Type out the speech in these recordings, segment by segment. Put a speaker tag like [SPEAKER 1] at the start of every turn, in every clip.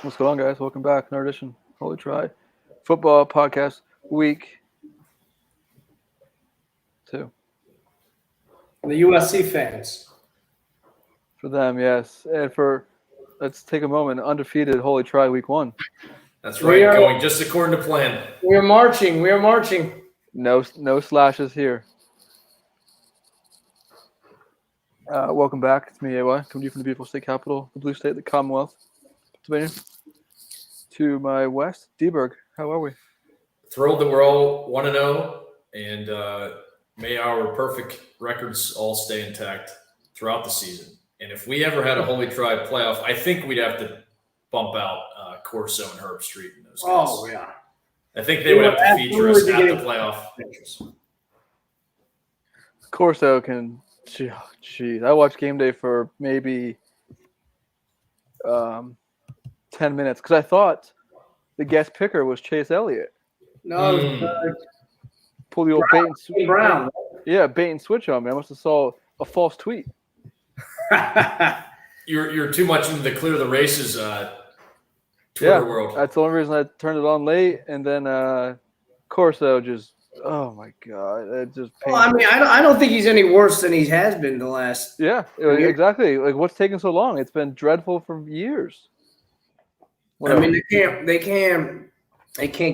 [SPEAKER 1] What's going on, guys? Welcome back. Another edition. Holy Try Football Podcast Week 2.
[SPEAKER 2] The USC fans.
[SPEAKER 1] For them, yes. And let's take a moment. Undefeated Holy Try Week 1.
[SPEAKER 3] That's right. Going just according to plan.
[SPEAKER 2] We are marching.
[SPEAKER 1] No slashes here. Welcome back. It's me, Iowar, coming to you from the beautiful state capital, the blue state, the Commonwealth, Pennsylvania. To my west, Dieberg. How are we?
[SPEAKER 3] Thrilled that we're all 1-0, and may our perfect records all stay intact throughout the season. And if we ever had a Holy Try playoff, I think we'd have to bump out Corso and Herb Street in those guys.
[SPEAKER 2] Oh, yeah.
[SPEAKER 3] I think they would have to feature us at the playoff.
[SPEAKER 1] Corso can. Jeez, I watched game day for maybe 10 minutes because I thought the guest picker was Chase Elliott.
[SPEAKER 2] No,
[SPEAKER 1] pull the old bait and switch.
[SPEAKER 2] Brown.
[SPEAKER 1] Yeah, bait and switch on me. I must have saw a false tweet.
[SPEAKER 3] You're too much into the clear the races Twitter world.
[SPEAKER 1] That's the only reason I turned it on late, and then Corso just. Oh my God! It just.
[SPEAKER 2] Well, I mean, I don't think he's any worse than he has been the last.
[SPEAKER 1] Yeah, exactly. Like, what's taking so long? It's been dreadful for years.
[SPEAKER 2] Whatever. I mean, they can't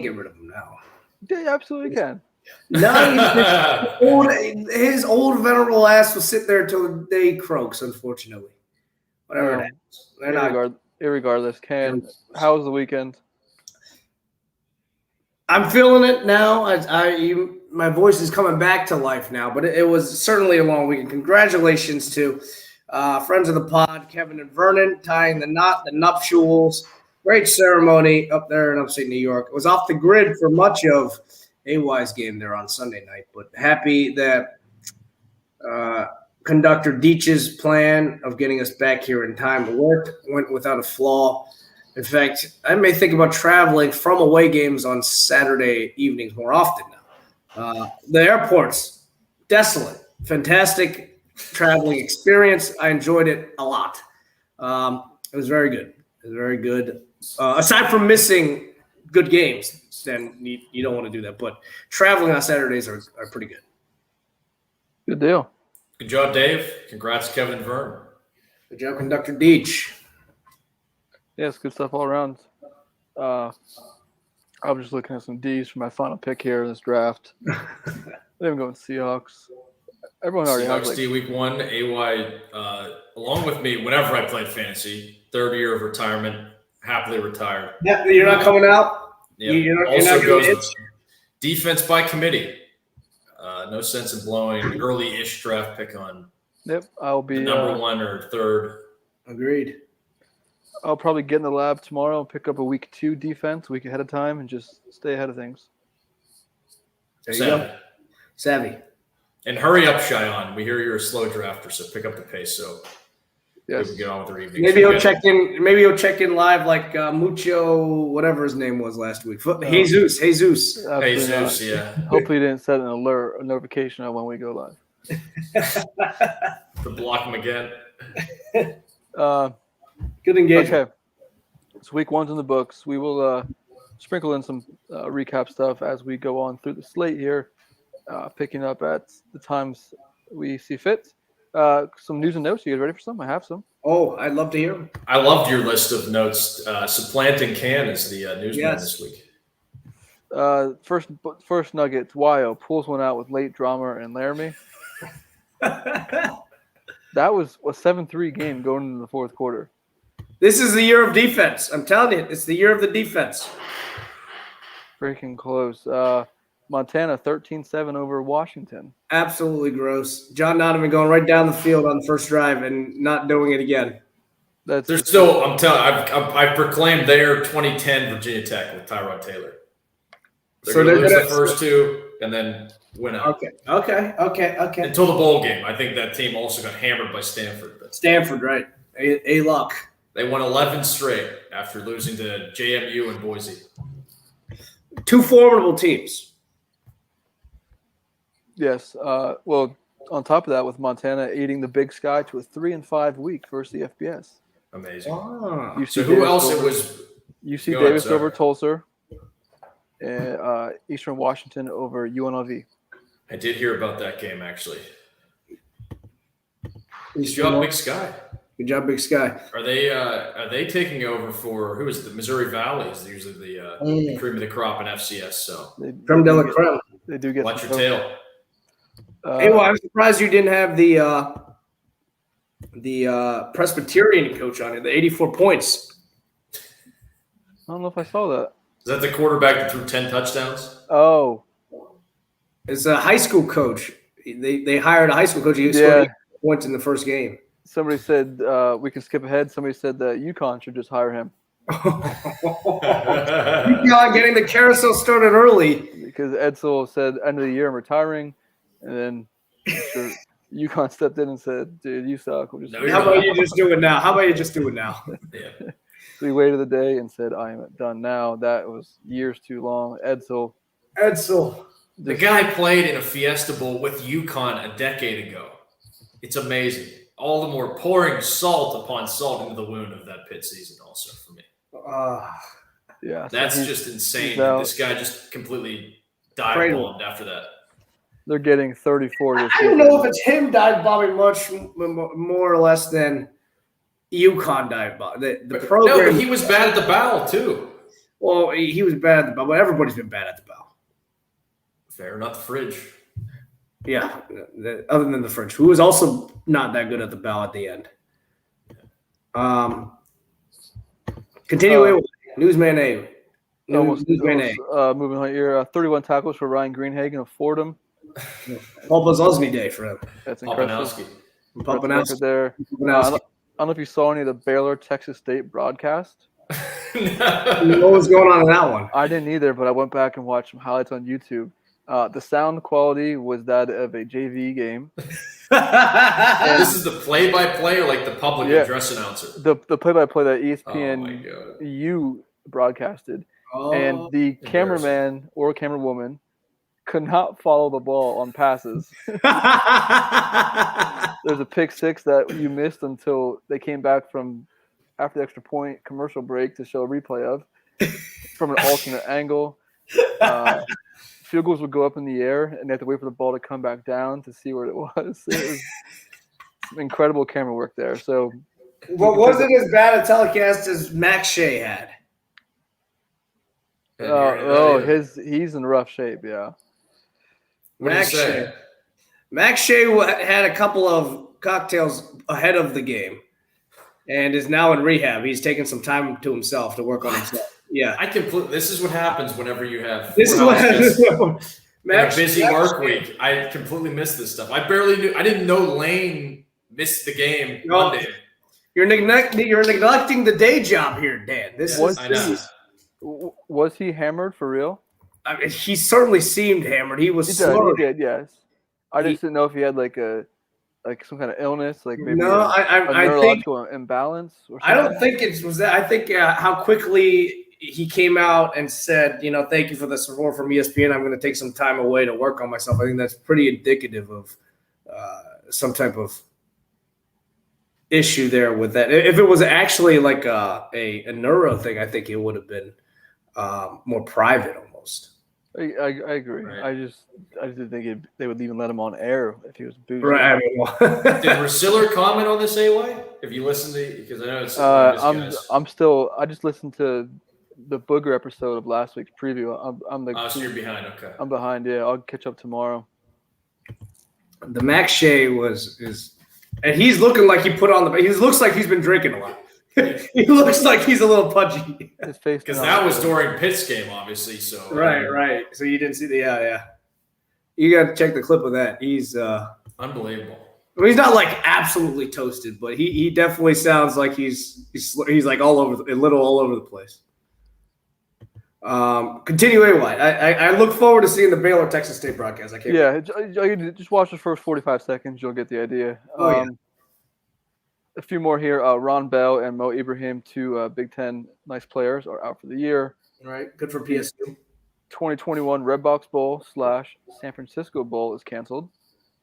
[SPEAKER 2] get rid of him now.
[SPEAKER 1] They absolutely can.
[SPEAKER 2] No, his old venerable ass will sit there until the day croaks. Unfortunately, whatever it is.
[SPEAKER 1] Irregardless, how's the weekend?
[SPEAKER 2] I'm feeling it now. My voice is coming back to life now, but it was certainly a long weekend. Congratulations to friends of the pod, Kevin and Vernon, tying the knot, the nuptials. Great ceremony up there in upstate New York. It was off the grid for much of AY's game there on Sunday night, but happy that conductor Deitch's plan of getting us back here in time went without a flaw. In fact, I may think about traveling from away games on Saturday evenings more often now. The airport's desolate. Fantastic traveling experience. I enjoyed it a lot. It was very good. Aside from missing good games, then you don't want to do that. But traveling on Saturdays are pretty good.
[SPEAKER 1] Good deal.
[SPEAKER 3] Good job, Dave. Congrats, Kevin and Vern.
[SPEAKER 2] Good job, Conductor Deitch.
[SPEAKER 1] Yes, good stuff all around. I was just looking at some D's for my final pick here in this draft. I'm going Seahawks. Everyone already
[SPEAKER 3] Seahawks
[SPEAKER 1] has
[SPEAKER 3] D week 1, AY, along with me, whenever I played fantasy, third year of retirement, happily retired.
[SPEAKER 2] Yeah, you're not coming out?
[SPEAKER 3] Yeah.
[SPEAKER 2] You're
[SPEAKER 3] also
[SPEAKER 2] not
[SPEAKER 3] goes defense by committee. No sense in blowing an early-ish draft pick on
[SPEAKER 1] I'll be
[SPEAKER 3] number 1 or third.
[SPEAKER 2] Agreed.
[SPEAKER 1] I'll probably get in the lab tomorrow and pick up a week 2 defense a week ahead of time and just stay ahead of things.
[SPEAKER 2] There you go. Savvy.
[SPEAKER 3] And hurry up, Cheyenne. We hear you're a slow drafter, so pick up the pace so
[SPEAKER 1] yes.
[SPEAKER 3] we can get on with our evening.
[SPEAKER 2] Maybe he'll check in. Maybe he'll check in live like Mucho, whatever his name was last week. Jesus.
[SPEAKER 3] Jesus, yeah.
[SPEAKER 1] Hopefully, he didn't set an alert, a notification on when we go live.
[SPEAKER 3] To block him again.
[SPEAKER 2] Good engagement.
[SPEAKER 1] Okay, so week 1's in the books. We will sprinkle in some recap stuff as we go on through the slate here, picking up at the times we see fit. Some news and notes. You guys ready for some? I have some.
[SPEAKER 2] Oh, I'd love to hear them.
[SPEAKER 3] I loved your list of notes. Supplanting Can is the newsman this week.
[SPEAKER 1] First Nuggets. Wyo pulls one out with late drama and Laramie. That was a 7-3 game going into the fourth quarter.
[SPEAKER 2] This is the year of defense. I'm telling you, it's the year of the defense.
[SPEAKER 1] Freaking close. Montana 13-7 over Washington.
[SPEAKER 2] Absolutely gross. John Donovan going right down the field on the first drive and not doing it again.
[SPEAKER 3] They're still. I'm telling. I've proclaimed their 2010 Virginia Tech with Tyrod Taylor. They're going to lose the first 2 and then win out.
[SPEAKER 2] Okay.
[SPEAKER 3] Until the bowl game, I think that team also got hammered by Stanford. But
[SPEAKER 2] Stanford, right? A luck.
[SPEAKER 3] They won 11 straight after losing to JMU and Boise.
[SPEAKER 2] 2 formidable teams.
[SPEAKER 1] Yes. Well, on top of that, with Montana aiding the Big Sky to a 3-5 week versus the FBS.
[SPEAKER 3] Amazing.
[SPEAKER 2] Ah.
[SPEAKER 3] So who else? It was
[SPEAKER 1] UC
[SPEAKER 3] Go ahead,
[SPEAKER 1] Davis
[SPEAKER 3] sir.
[SPEAKER 1] over Tulsa, and Eastern Washington over UNLV.
[SPEAKER 3] I did hear about that game, actually. Good
[SPEAKER 2] Eastern
[SPEAKER 3] job,
[SPEAKER 2] Wa-
[SPEAKER 3] Big Sky.
[SPEAKER 2] Good job, Big Sky.
[SPEAKER 3] Are they taking over for who is it? The Missouri Valley is usually the cream of the crop in FCS. So
[SPEAKER 2] Creme de la creme.
[SPEAKER 1] They do get
[SPEAKER 3] watch
[SPEAKER 1] some
[SPEAKER 3] your tail.
[SPEAKER 2] Hey, well, I'm surprised you didn't have the Presbyterian coach on it. The 84 points.
[SPEAKER 1] I don't know if I saw that.
[SPEAKER 3] Is that the quarterback that threw 10 touchdowns?
[SPEAKER 1] Oh,
[SPEAKER 2] It's a high school coach. They hired a high school coach. He
[SPEAKER 1] Yeah.
[SPEAKER 2] scored 8 points in the first game.
[SPEAKER 1] somebody said we can skip ahead. Somebody said that UConn should just hire him
[SPEAKER 2] UConn getting the carousel started early.
[SPEAKER 1] because Edsel said end of the year I'm retiring, and then I'm sure UConn stepped in and said, "Dude, you suck." We'll just
[SPEAKER 3] No,
[SPEAKER 2] How about you just do it now? How about you just do it now?
[SPEAKER 3] Yeah.
[SPEAKER 1] We waited the day and said, "I am done now." That was years too long. Edsel,
[SPEAKER 2] Edsel.
[SPEAKER 3] The guy played in a Fiesta Bowl with UConn a decade ago. It's amazing. All the more pouring salt upon salt into the wound of that Pitt season also for me.
[SPEAKER 1] yeah, so
[SPEAKER 3] That's
[SPEAKER 1] he's-
[SPEAKER 3] just insane.
[SPEAKER 1] he's
[SPEAKER 3] That
[SPEAKER 1] out.
[SPEAKER 3] this guy just completely dive
[SPEAKER 2] Cradle.
[SPEAKER 3] bombed after that.
[SPEAKER 1] They're getting 34 this
[SPEAKER 2] I don't
[SPEAKER 1] season.
[SPEAKER 2] know if it's him dive bombing much more or less than UConn dive bomb. The program.
[SPEAKER 3] No, but he was bad at the bowel too.
[SPEAKER 2] Well, he was bad at the bow, but everybody's been bad at the bow.
[SPEAKER 3] Fair, not the fridge.
[SPEAKER 2] Yeah, other than the French, who was also not that good at the bow at the end. Continue. Newsman A. Newsman A.
[SPEAKER 1] Moving on here, 31 tackles for Ryan Greenhagen of Fordham.
[SPEAKER 2] Paul Buzosny Day for him.
[SPEAKER 1] That's impressive.
[SPEAKER 3] Popanowski.
[SPEAKER 1] Impressive record there. I don't know if you saw any of the Baylor Texas State broadcast.
[SPEAKER 2] What was going on in that one?
[SPEAKER 1] I didn't either, but I went back and watched some highlights on YouTube. The sound quality was that of a JV game.
[SPEAKER 3] This is the play-by-play or like the public
[SPEAKER 1] Yeah.
[SPEAKER 3] address announcer?
[SPEAKER 1] The play-by-play that
[SPEAKER 3] Oh my
[SPEAKER 1] ESPN
[SPEAKER 3] god!
[SPEAKER 1] U broadcasted,
[SPEAKER 2] Oh,
[SPEAKER 1] and the cameraman or camerawoman could not follow the ball on passes. There's a pick six that you missed until they came back from after the extra point commercial break to show a replay of from an alternate angle. Field goals would go up in the air, and they have to wait for the ball to come back down to see where it was. It was some incredible camera work there. So,
[SPEAKER 2] What wasn't as bad a telecast as Max Shea had?
[SPEAKER 1] he's in rough shape. Yeah.
[SPEAKER 3] What did he say?
[SPEAKER 2] Max Shea had a couple of cocktails ahead of the game and is now in rehab. He's taking some time to himself to work on himself. Yeah.
[SPEAKER 3] This is what happens whenever you have
[SPEAKER 2] This is what happens.
[SPEAKER 3] a busy work week. I completely missed this stuff. I didn't know Lane missed the game
[SPEAKER 2] No.
[SPEAKER 3] Monday.
[SPEAKER 2] You're neglecting the day job here, Dan.
[SPEAKER 1] Was he hammered for real?
[SPEAKER 2] I mean, he certainly seemed hammered. He was slurred.
[SPEAKER 1] He did, yes. I just didn't know if he had like some kind of illness, like maybe
[SPEAKER 2] No,
[SPEAKER 1] a
[SPEAKER 2] I think
[SPEAKER 1] neurological imbalance or something.
[SPEAKER 2] I don't think it was that. I think how quickly he came out and said, thank you for the support from ESPN. I'm going to take some time away to work on myself. I think that's pretty indicative of some type of issue there with that. If it was actually like a neuro thing, I think it would have been more private almost.
[SPEAKER 1] I agree.
[SPEAKER 3] Right.
[SPEAKER 1] I just didn't think they would even let him on air if he was boozed.
[SPEAKER 2] Right. I mean,
[SPEAKER 3] Did Rusiller comment on this AY? If you listen to, because I know it's one of his guys.
[SPEAKER 1] I just listened to the Booger episode of last week's preview.
[SPEAKER 3] So you're behind. Okay.
[SPEAKER 1] I'm behind. Yeah, I'll catch up tomorrow.
[SPEAKER 2] the Max Shea and he's looking like he put on he looks like he's been drinking a lot. He looks like he's a little pudgy.
[SPEAKER 1] His face
[SPEAKER 3] Because that was during Pitt's game, obviously. So
[SPEAKER 2] Right. So you didn't see yeah. You got to check the clip of that. He's
[SPEAKER 3] unbelievable.
[SPEAKER 2] Well, he's not like absolutely toasted, but he definitely sounds like he's like all over a little all over the place. Continue AY. I look forward to seeing the Baylor Texas State broadcast. I can't.
[SPEAKER 1] Yeah, just watch the first 45 seconds. You'll get the idea.
[SPEAKER 2] Yeah.
[SPEAKER 1] A few more here. Ron Bell and Mo Ibrahim, two Big Ten nice players, are out for the year.
[SPEAKER 2] All right. Good for PSU.
[SPEAKER 1] 2021 Redbox Bowl / San Francisco Bowl is canceled.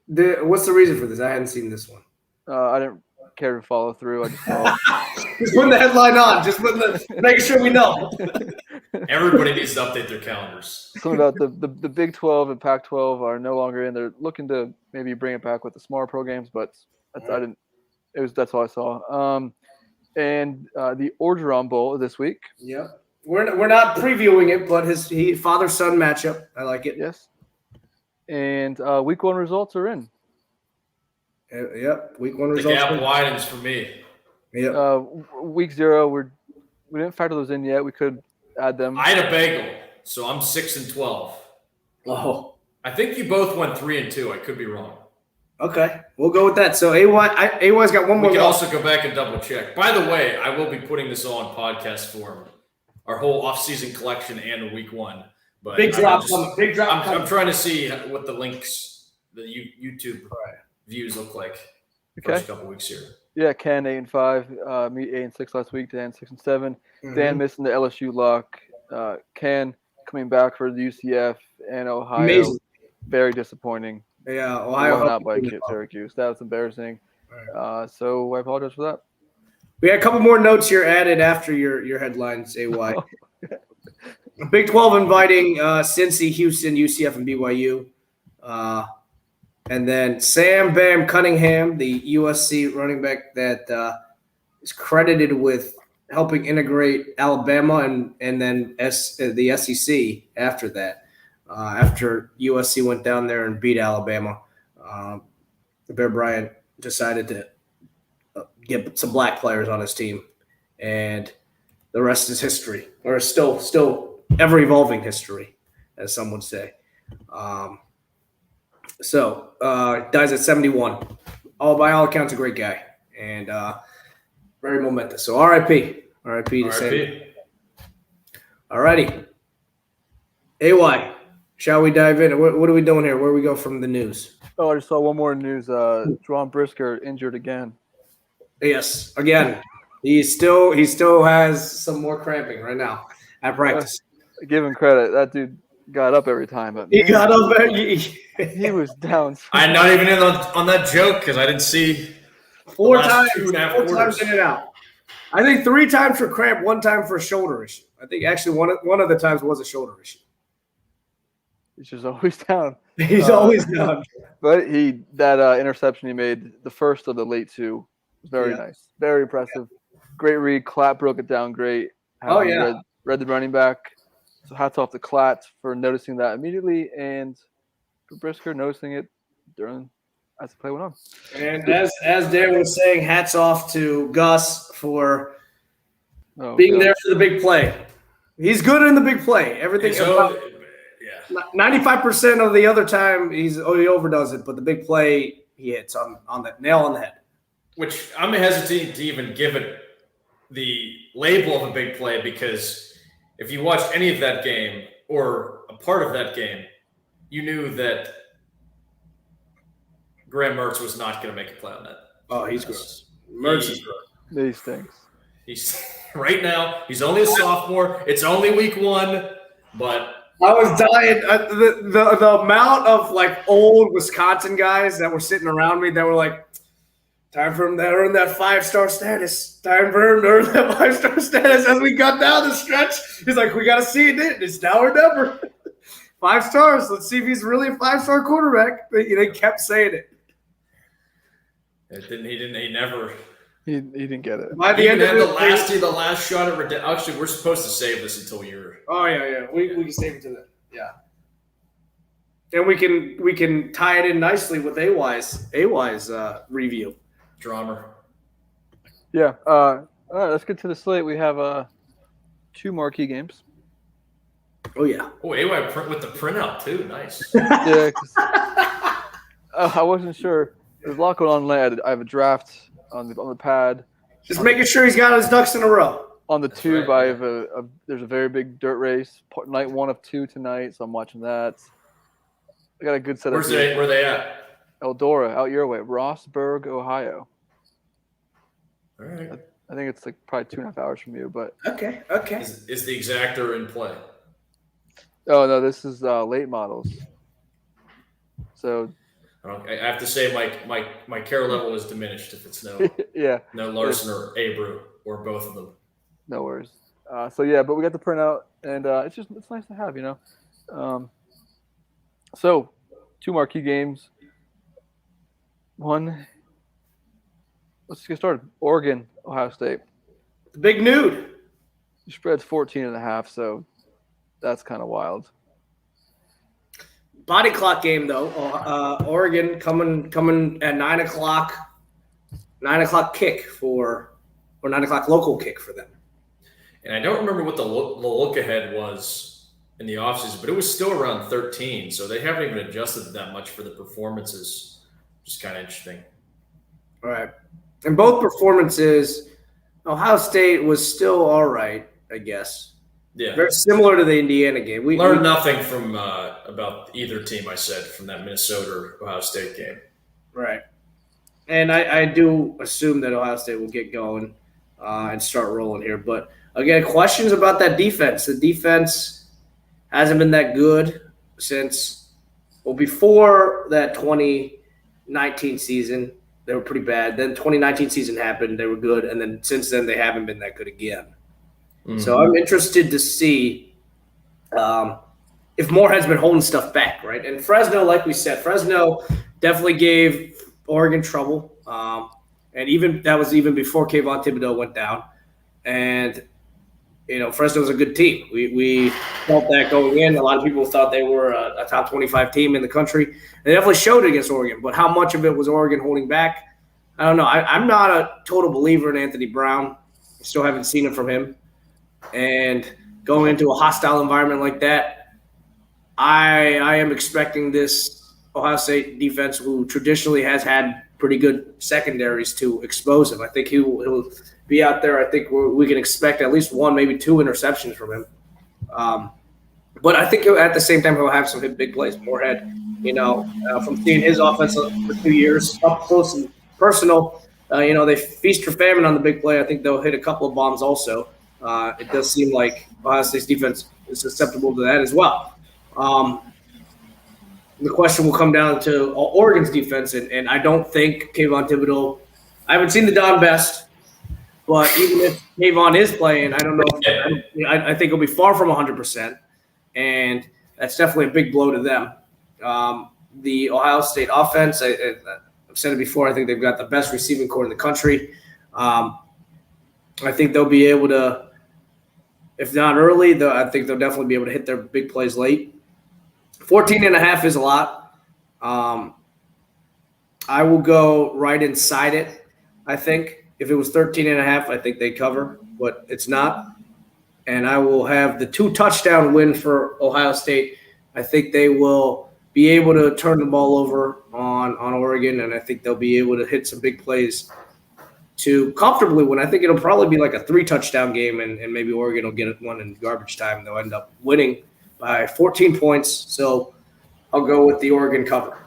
[SPEAKER 2] What's the reason for this? I hadn't seen this one.
[SPEAKER 1] I didn't care to follow through. I just saw.
[SPEAKER 2] Just putting the headline on. Just making sure we know.
[SPEAKER 3] Everybody needs to update their calendars.
[SPEAKER 1] Something about the Big 12 and Pac-12 are no longer in. They're looking to maybe bring it back with the smaller pro games, but that's all I saw. And the Orgeron Bowl this week.
[SPEAKER 2] Yep. We're not previewing it, but his father-son matchup. I like it.
[SPEAKER 1] Yes. And week 1 results are in.
[SPEAKER 2] Yep. Week 1
[SPEAKER 3] The
[SPEAKER 2] results.
[SPEAKER 3] gap widens for me.
[SPEAKER 2] Yep.
[SPEAKER 1] Week 0, we didn't factor those in yet. We could add them.
[SPEAKER 3] I had a bagel, so I'm 6-12.
[SPEAKER 2] Oh.
[SPEAKER 3] I think you both went 3-2. I could be wrong.
[SPEAKER 2] Okay, we'll go with that. So AY's got one more.
[SPEAKER 3] We can also go back and double check. By the way, I will be putting this all in podcast form, our whole off-season collection and week 1. But
[SPEAKER 2] big drop coming. Big drop.
[SPEAKER 3] I'm trying to see what the links, the YouTube views look like.
[SPEAKER 1] Okay.
[SPEAKER 3] First couple weeks here.
[SPEAKER 1] Yeah, Ken 8-5, me 8-6 last week. Dan 6-7.
[SPEAKER 2] Mm-hmm.
[SPEAKER 1] Dan missing the LSU lock. Ken coming back for the UCF and Ohio.
[SPEAKER 2] Amazing.
[SPEAKER 1] Very disappointing.
[SPEAKER 2] Yeah, Ohio
[SPEAKER 1] not by Syracuse. That was embarrassing.
[SPEAKER 2] Right.
[SPEAKER 1] So I apologize for that.
[SPEAKER 2] We had a couple more notes here added after your headlines, AY. Big 12 inviting Cincy, Houston, UCF, and BYU. And then Sam Bam Cunningham, the USC running back that is credited with helping integrate Alabama and then the SEC after that. After USC went down there and beat Alabama, Bear Bryant decided to get some black players on his team, and the rest is history, or still ever-evolving history, as some would say. So dies at 71. By all accounts, a great guy, and very momentous. So RIP to Sam. All righty. AY. Shall we dive in? What are we doing here? Where do we go from the news?
[SPEAKER 1] Oh, I just saw one more news. Dron Brisker injured again.
[SPEAKER 2] Yes, again. He still has some more cramping right now at practice.
[SPEAKER 1] Give him credit. That dude got up every time. But
[SPEAKER 2] He got up there.
[SPEAKER 1] He was down.
[SPEAKER 3] I'm not even in on that joke because I didn't see
[SPEAKER 2] Four times in and out. I think 3 times for cramp, 1 time for a shoulder issue. I think actually one of the times was a shoulder issue.
[SPEAKER 1] He's just always down.
[SPEAKER 2] He's always down.
[SPEAKER 1] But that interception he made, the first of the late 2, was very nice. Very impressive. Great read. Klatt broke it down great. Read the running back. So hats off to Klatt for noticing that immediately, and for Brisker noticing it as the play went on.
[SPEAKER 2] And as Darren was saying, hats off to Gus for being there for the big play. He's good in the big play. Everything. 95% of the other time he overdoes it, but the big play he hits on the nail on the head.
[SPEAKER 3] Which I'm hesitant to even give it the label of a big play, because if you watched any of that game or a part of that game, you knew that Graham Mertz was not going to make a play on that.
[SPEAKER 2] Oh, he's gross. Mertz is gross.
[SPEAKER 1] He stinks.
[SPEAKER 3] He's right now. He's only a sophomore. It's only week 1, but.
[SPEAKER 2] I was dying. The amount of old Wisconsin guys that were sitting around me that were like, time for him to earn that 5-star status. Time for him to earn that 5-star status. As we got down the stretch, he's like, we got to see it. It's now or never. 5 stars. Let's see if he's really a 5-star quarterback. They kept saying it.
[SPEAKER 3] He never.
[SPEAKER 1] He didn't get it.
[SPEAKER 3] By the end of the last shot at redemption. Actually, we're supposed to save this until you're.
[SPEAKER 2] Oh yeah. We can save it to that. Yeah. And we can tie it in nicely with AY's review.
[SPEAKER 3] Drummer.
[SPEAKER 1] Yeah. All right. Let's get to the slate. We have 2 marquee games.
[SPEAKER 2] Oh yeah.
[SPEAKER 3] Oh, AY with the printout too. Nice.
[SPEAKER 1] Yeah. I wasn't sure. There's a lot going on late. I have a draft on the pad.
[SPEAKER 2] Just making sure he's got his ducks in a row.
[SPEAKER 1] On the tube, right. I have there's a very big dirt race. Night 1 of 2 tonight, so I'm watching that. I got a good set of.
[SPEAKER 3] Where they at?
[SPEAKER 1] Eldora, out your way, Rossburg, Ohio.
[SPEAKER 3] All right.
[SPEAKER 1] I think it's probably 2.5 hours from you, but.
[SPEAKER 2] Okay.
[SPEAKER 3] Is the exactor in play?
[SPEAKER 1] Oh no, this is late models. So
[SPEAKER 3] I have to say my care level is diminished if it's no
[SPEAKER 1] Yeah,
[SPEAKER 3] no Larson or Abreu or both of them.
[SPEAKER 1] no worries. So yeah, but we got the printout, and it's nice to have, So, two marquee games. One, let's just get started. Oregon, Ohio State.
[SPEAKER 2] The big nude.
[SPEAKER 1] The spread's 14.5, so that's kind of wild.
[SPEAKER 2] Body clock game though. Oregon coming at 9 o'clock. 9 o'clock kick or 9 o'clock local kick for them.
[SPEAKER 3] And I don't remember what the look ahead was in the offseason, but it was still around 13. So they haven't even adjusted that much for the performances, which is kind of interesting.
[SPEAKER 2] All right. In both performances, Ohio State was still all right, I guess.
[SPEAKER 3] Yeah.
[SPEAKER 2] Very similar to the Indiana game. We
[SPEAKER 3] learned nothing from about either team, I said, from that Minnesota-Ohio State game.
[SPEAKER 2] Right. And I do assume that Ohio State will get going and start rolling here. But, again, questions about that defense. The defense hasn't been that good since – well, before that 2019 season, they were pretty bad. Then 2019 season happened. They were good. And then since then, they haven't been that good again. Mm-hmm. So I'm interested to see if Moorhead's been holding stuff back, right? And Fresno, like we said, Fresno definitely gave Oregon trouble. And even that was even before Kayvon Thibodeau went down. And, Fresno's a good team. We felt that going in. A lot of people thought they were a top 25 team in the country. They definitely showed it against Oregon. But how much of it was Oregon holding back? I don't know. I'm not a total believer in Anthony Brown. I still haven't seen it from him. And going into a hostile environment like that, I am expecting this Ohio State defense, who traditionally has had pretty good secondaries, to expose him. I think he'll be out there. I think we can expect at least one, maybe two interceptions from him. But I think at the same time he'll have some big plays. Moorhead, from seeing his offense for 2 years up close and personal, they feast or famine on the big play. I think they'll hit a couple of bombs also. It does seem like Ohio State's defense is susceptible to that as well. The question will come down to Oregon's defense, and I don't think Kayvon Thibodeau – I haven't seen the Don Best, but even if Kayvon is playing, I don't know. I think he'll be far from 100%, and that's definitely a big blow to them. The Ohio State offense, I've said it before, I think they've got the best receiving core in the country. I think they'll be able to, if not early, I think they'll definitely be able to hit their big plays late. 14.5 is a lot. I will go right inside it, I think. If it was 13.5, I think they cover, but it's not. And I will have the 2-touchdown win for Ohio State. I think they will be able to turn the ball over on Oregon, and I think they'll be able to hit some big plays to comfortably win. I think it'll probably be like a 3-touchdown game, and maybe Oregon will get one in garbage time, and they'll end up winning by 14 points. So I'll go with the Oregon cover.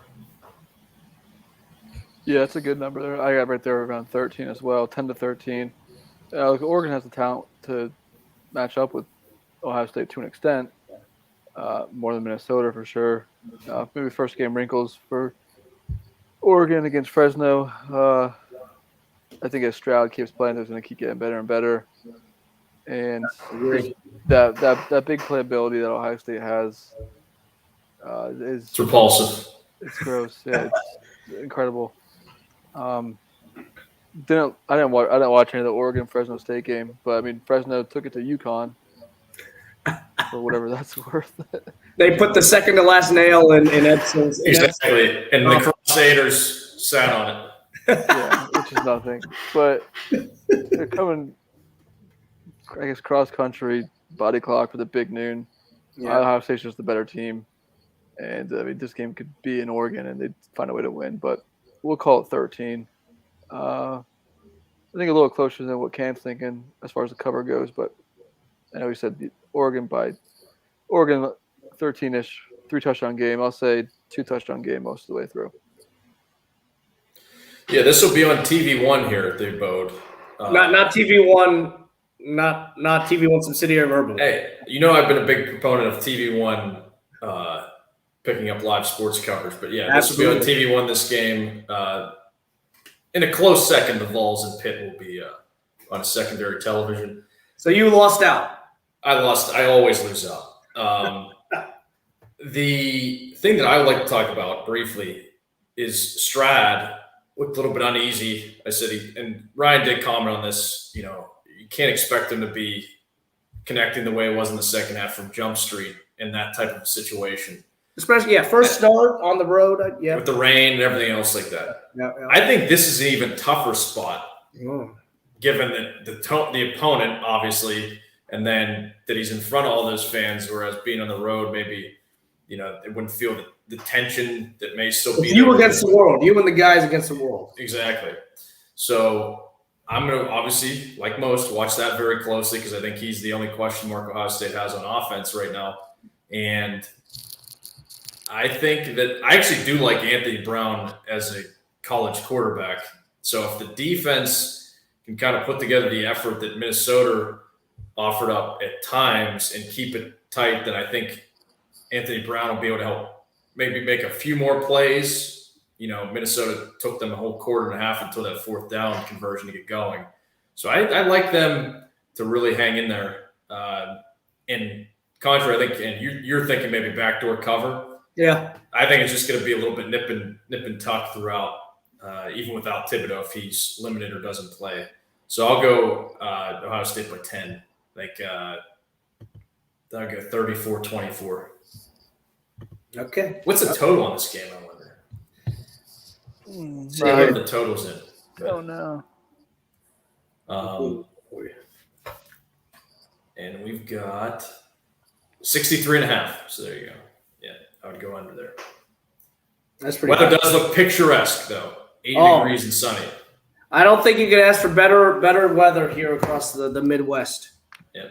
[SPEAKER 1] Yeah, that's a good number there. I got right there around 13 as well, 10 to 13. Oregon has the talent to match up with Ohio State to an extent, more than Minnesota for sure. Maybe first game wrinkles for Oregon against Fresno. I think as Stroud keeps playing, they're going to keep getting better and better. And that big playability that Ohio State has is
[SPEAKER 3] repulsive.
[SPEAKER 1] It's gross. Yeah, it's incredible. I didn't watch any of the Oregon Fresno State game, but I mean Fresno took it to UConn for whatever that's worth.
[SPEAKER 2] They put the second to last nail in Edson's.
[SPEAKER 3] Exactly, and the Crusaders sat on it.
[SPEAKER 1] Yeah, which is nothing. But they're coming, I guess, cross country body clock for the big noon. Yeah. Ohio State's just the better team, and I mean this game could be in Oregon and they'd find a way to win. But we'll call it 13. I think a little closer than what Cam's thinking as far as the cover goes, but I know he said Oregon 13-ish, 3-touchdown game. I'll say 2-touchdown game most of the way through.
[SPEAKER 3] Yeah, this will be on TV1 here at the Abode.
[SPEAKER 2] Not TV1, not TV1 subsidiary of Urban.
[SPEAKER 3] Hey, I've been a big proponent of TV1 picking up live sports coverage. But yeah,
[SPEAKER 2] Absolutely.
[SPEAKER 3] this will be on TV One this game. In a close second, the Vols and Pitt will be on a secondary television.
[SPEAKER 2] So you lost out.
[SPEAKER 3] I always lose out. The thing that I would like to talk about briefly is Strad looked a little bit uneasy. I said and Ryan did comment on this. You can't expect him to be connecting the way it was in the second half from Jump Street in that type of situation.
[SPEAKER 2] Especially, first start on the road.
[SPEAKER 3] With the rain and everything else like that.
[SPEAKER 2] Yeah.
[SPEAKER 3] I think this is an even tougher spot, given that the opponent, obviously, and then that he's in front of all those fans, whereas being on the road, maybe, they wouldn't feel the tension that may still be.
[SPEAKER 2] You against the world. You and the guys against the world.
[SPEAKER 3] Exactly. So I'm going to, obviously, like most, watch that very closely because I think he's the only question mark Ohio State has on offense right now. And I think that I actually do like Anthony Brown as a college quarterback. So if the defense can kind of put together the effort that Minnesota offered up at times and keep it tight, then I think Anthony Brown will be able to help maybe make a few more plays. Minnesota took them a whole quarter and a half until that fourth down conversion to get going. So I like them to really hang in there. And contrary, I think, and you're thinking maybe backdoor cover.
[SPEAKER 2] Yeah.
[SPEAKER 3] I think it's just going to be a little bit nip and tuck throughout, even without Thibodeau if he's limited or doesn't play. So I'll go Ohio State by 10. I'll go 34-24.
[SPEAKER 2] Okay.
[SPEAKER 3] What's the total on this game, I wonder? See what the total's in.
[SPEAKER 1] Oh, no.
[SPEAKER 3] And we've got 63.5. So there you go. Yeah, I would go under there.
[SPEAKER 2] That's pretty
[SPEAKER 3] Weather
[SPEAKER 2] high.
[SPEAKER 3] does look picturesque, though. 80 degrees and sunny.
[SPEAKER 2] I don't think you could ask for better weather here across the Midwest.
[SPEAKER 3] Yep.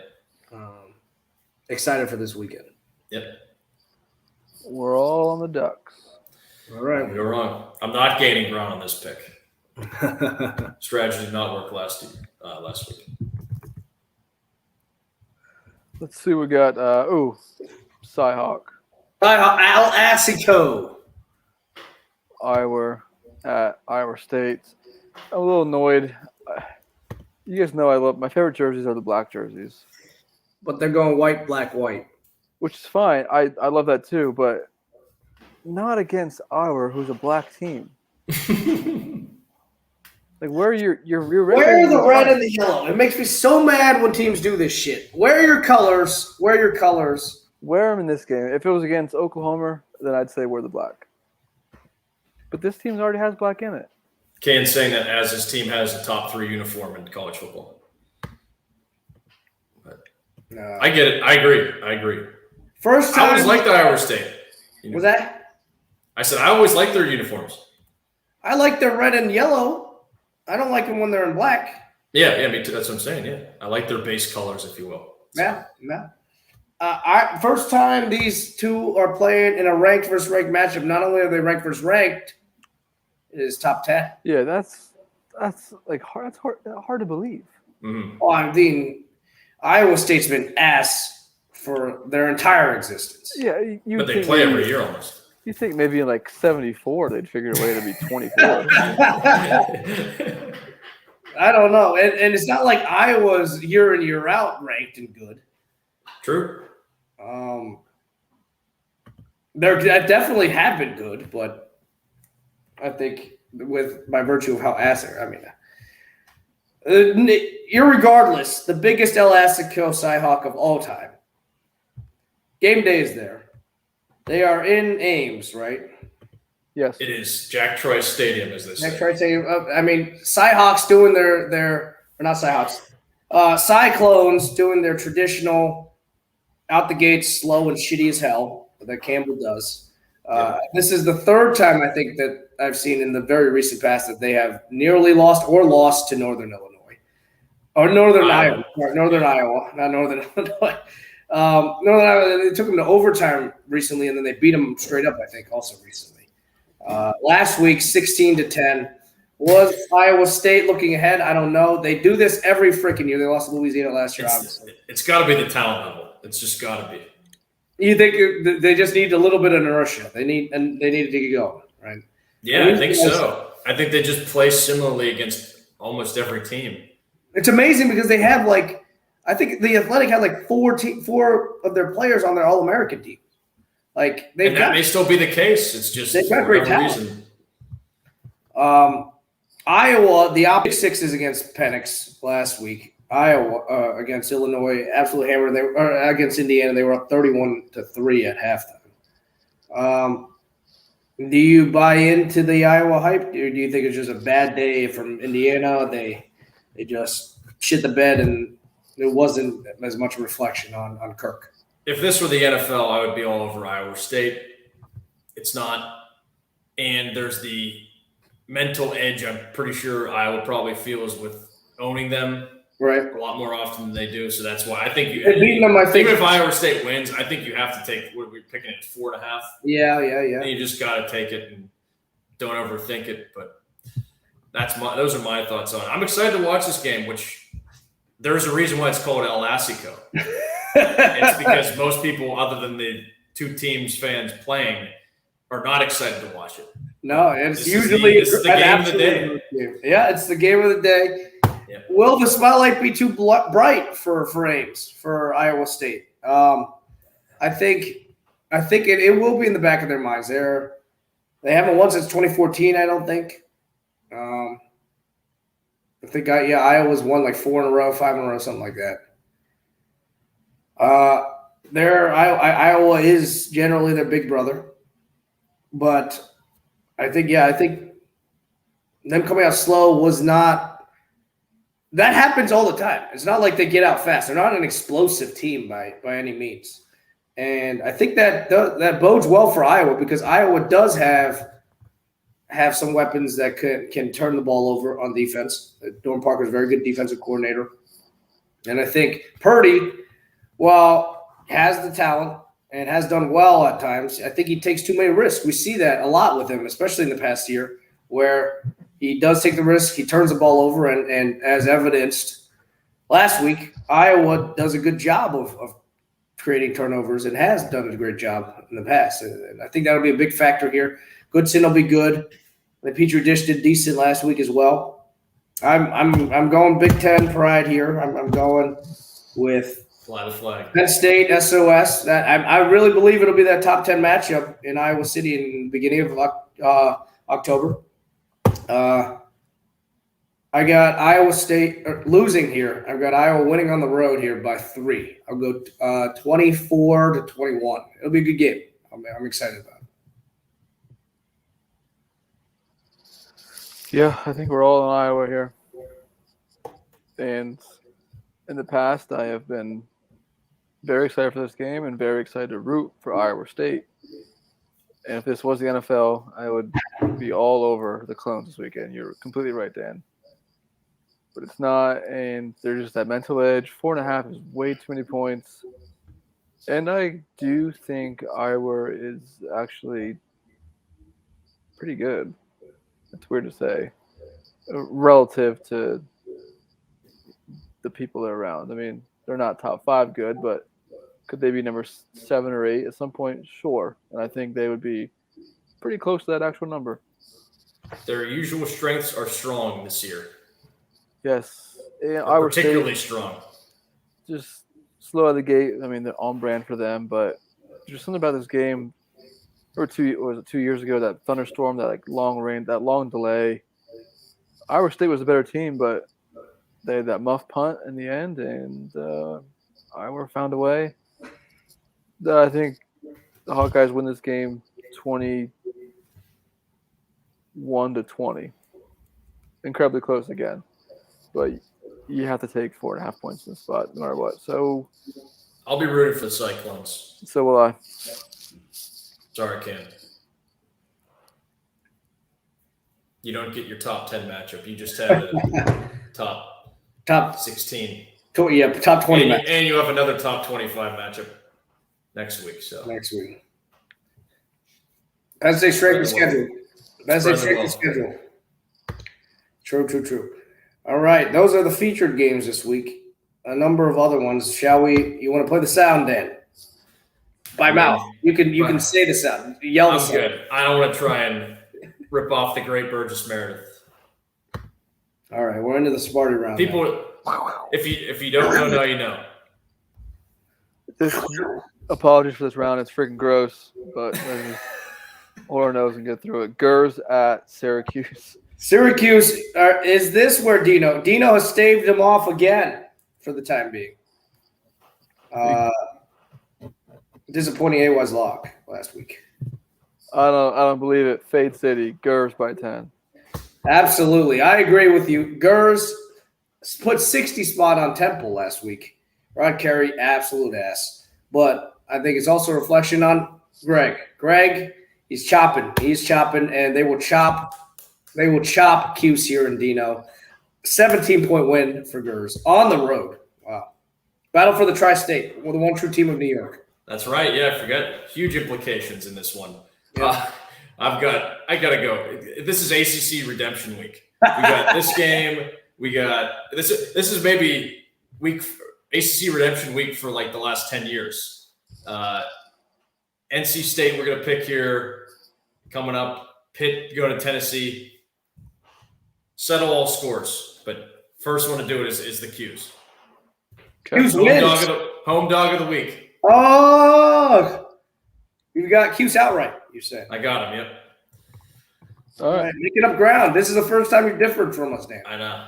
[SPEAKER 2] Excited for this weekend.
[SPEAKER 3] Yep.
[SPEAKER 1] We're all on the Ducks.
[SPEAKER 2] All right.
[SPEAKER 3] You're wrong. I'm not gaining ground on this pick. Strategy did not work last week.
[SPEAKER 1] Let's see. We got Cyhawk.
[SPEAKER 2] Al Assico.
[SPEAKER 1] Iowa State. I'm a little annoyed. You guys know I love my favorite jerseys are the black jerseys,
[SPEAKER 2] But they're going white, black, white.
[SPEAKER 1] which is fine. I love that too, but not against Iowa, who's a black team. Like where are your red?
[SPEAKER 2] Wear the red and the yellow. It makes me so mad when teams do this shit. Wear your colors. Wear your colors.
[SPEAKER 1] Wear them in this game. If it was against Oklahoma, then I'd say wear the black. But this team already has black in it.
[SPEAKER 3] Kane's saying that as his team has a top 3 uniform in college football. But I get it. I agree.
[SPEAKER 2] First time.
[SPEAKER 3] I always liked Iowa State.
[SPEAKER 2] Was that?
[SPEAKER 3] I said I always liked their uniforms.
[SPEAKER 2] I like their red and yellow. I don't like them when they're in black.
[SPEAKER 3] Yeah, me too. That's what I'm saying. Yeah, I like their base colors, if you will. So.
[SPEAKER 2] Yeah. First time these two are playing in a ranked versus ranked matchup. Not only are they ranked versus ranked, it is top 10.
[SPEAKER 1] Yeah, that's like hard. That's hard to believe.
[SPEAKER 3] Mm-hmm.
[SPEAKER 2] Oh, I mean, Iowa State's been ass for their entire existence.
[SPEAKER 1] Yeah,
[SPEAKER 3] but they play every year almost.
[SPEAKER 1] You think maybe in like 74 they'd figure a way to be 24.
[SPEAKER 2] I don't know. And it's not like Iowa's year in, year out ranked and good.
[SPEAKER 3] True.
[SPEAKER 2] They definitely have been good, but I think by virtue of how irregardless, the biggest El Assico Cyhawk of all time. Game day is there. They are in Ames, right?
[SPEAKER 1] Yes.
[SPEAKER 3] It is Jack Trice Stadium, as they say.
[SPEAKER 2] Jack Trice Stadium. Cyhawks doing their or not Cyhawks. Cyclones doing their traditional out the gates slow and shitty as hell that Campbell does. This is the third time I think that I've seen in the very recent past that they have nearly lost or lost to Northern Illinois or Northern Iowa, not Northern Illinois. Northern Iowa, they took them to overtime recently, and then they beat them straight up, I think, also recently. Last week, 16-10. Was Iowa State looking ahead? I don't know. They do this every freaking year. They lost to Louisiana last year, obviously.
[SPEAKER 3] It's got to be the talent level. It's just got to be.
[SPEAKER 2] You think they just need a little bit of inertia? They need to get going, right?
[SPEAKER 3] Yeah, I think so. I think they just play similarly against almost every team.
[SPEAKER 2] It's amazing because they have I think the Athletic had like four of their players on their All-American team. Like
[SPEAKER 3] that may still be the case. It's just
[SPEAKER 2] they've got great talent.
[SPEAKER 3] Reason.
[SPEAKER 2] Iowa, the opposite sixes against Penix last week. Iowa against Illinois, absolutely hammered. Against Indiana, they were up 31-3 at halftime. Do you buy into the Iowa hype, or do you think it's just a bad day from Indiana? They just shit the bed, and there wasn't as much reflection on Kirk.
[SPEAKER 3] If this were the NFL, I would be all over Iowa State. It's not, and there's the mental edge. I'm pretty sure Iowa probably feels with owning them.
[SPEAKER 2] Right,
[SPEAKER 3] a lot more often than they do, so that's why I think
[SPEAKER 2] even
[SPEAKER 3] if Iowa State wins, I think you have to take. What are we picking it? 4.5.
[SPEAKER 2] Yeah.
[SPEAKER 3] And you just got to take it and don't overthink it. But those are my thoughts on it. I'm excited to watch this game, which there's a reason why it's called El Clasico. It's because most people, other than the two teams fans playing, are not excited to watch it.
[SPEAKER 2] No, it's usually
[SPEAKER 3] the game of the day.
[SPEAKER 2] Yeah, it's the game of the day. Yeah. Will the spotlight be too bright for Ames, for Iowa State? I think it will be in the back of their minds. They haven't won since 2014, I don't think. I think Iowa's won like 4 in a row, 5 in a row, something like that. Iowa is generally their big brother, but I think them coming out slow was not. That happens all the time. It's not like they get out fast. They're not an explosive team by any means. And I think that bodes well for Iowa because Iowa does have some weapons that can turn the ball over on defense. Dorn Parker's a very good defensive coordinator. And I think Purdy, while has the talent and has done well at times, I think he takes too many risks. We see that a lot with him, especially in the past year, where he does take the risk. He turns the ball over, and as evidenced last week, Iowa does a good job of creating turnovers and has done a great job in the past. And I think that'll be a big factor here. Goodson will be good. The Petri Dish did decent last week as well. I'm going Big Ten pride here. I'm going with
[SPEAKER 3] fly the flag.
[SPEAKER 2] Penn State, SOS. That I really believe it'll be that top 10 matchup in Iowa City in the beginning of October. I got Iowa State losing here. I've got Iowa winning on the road here by 3. I'll go 24-21. It'll be a good game. I'm excited about it.
[SPEAKER 1] Yeah, I think we're all in Iowa here. And in the past, I have been very excited for this game and very excited to root for Iowa State. And if this was the NFL, I would be all over the Clones this weekend. You're completely right, Dan. But it's not, and there's just that mental edge. 4.5 is way too many points. And I do think Iowa is actually pretty good. It's weird to say, relative to the people they're around. I mean, they're not top 5 good, but could they be number 7 or 8 at some point? Sure. And I think they would be pretty close to that actual number.
[SPEAKER 3] Their usual strengths are strong this year.
[SPEAKER 1] Yes. And
[SPEAKER 3] Iowa particularly State, strong.
[SPEAKER 1] Just slow out of the gate. I mean, they're on brand for them, but there's something about this game. Or 2 years ago, that thunderstorm, that long rain, that long delay. Iowa State was a better team, but they had that muff punt in the end, and Iowa found a way. I think the Hawkeyes win this game 21-20. Incredibly close again. But you have to take 4.5 points in the spot no matter what. So
[SPEAKER 3] I'll be rooting for the Cyclones.
[SPEAKER 1] So will I.
[SPEAKER 3] Sorry, Ken. You don't get your top 10 matchup. You just have a top 16.
[SPEAKER 2] Yeah, top 20 matchup.
[SPEAKER 3] And you have another top 25 matchup next week.
[SPEAKER 2] Next week. Penn State strength of schedule. Penn State strength of schedule. True. All right, those are the featured games this week. A number of other ones. You want to play the sound, Dan? By mouth. You can say this out. Yell
[SPEAKER 3] I'm
[SPEAKER 2] this out.
[SPEAKER 3] good. I don't want to try and rip off the great Burgess Meredith.
[SPEAKER 2] All right, we're into the Sparty round.
[SPEAKER 3] People, if you don't know, now you know.
[SPEAKER 1] Apologies for this round. It's freaking gross, but let's just hold our nose and get through it. Gers at Syracuse.
[SPEAKER 2] Syracuse, is this where Dino has staved him off again for the time being? Disappointing AY's lock last week.
[SPEAKER 1] I don't believe it. Fade City, Gers by 10.
[SPEAKER 2] Absolutely. I agree with you. Gers put 60 spot on Temple last week. Rod Carey, absolute ass. But I think it's also a reflection on Greg. Greg, he's chopping. He's chopping, and they will chop Cuse here in Dino. 17-point win for Gers on the road. Wow. Battle for the Tri-State. We're the one true team of New York.
[SPEAKER 3] That's right. Yeah, I forgot. Huge implications in this one.
[SPEAKER 2] Yeah.
[SPEAKER 3] I gotta go. This is ACC redemption week. We got this game. We got this. This is maybe ACC redemption week for like the last 10 years. NC State we're gonna pick here coming up. Pitt going to Tennessee. Settle all scores, but first one to do it is the Qs.
[SPEAKER 2] Qs wins.
[SPEAKER 3] Home dog of the week.
[SPEAKER 2] Oh, you got Cuse outright, you say.
[SPEAKER 3] I got him, yep.
[SPEAKER 1] All right.
[SPEAKER 2] Making up ground. This is the first time you've differed from us, Dan.
[SPEAKER 3] I know.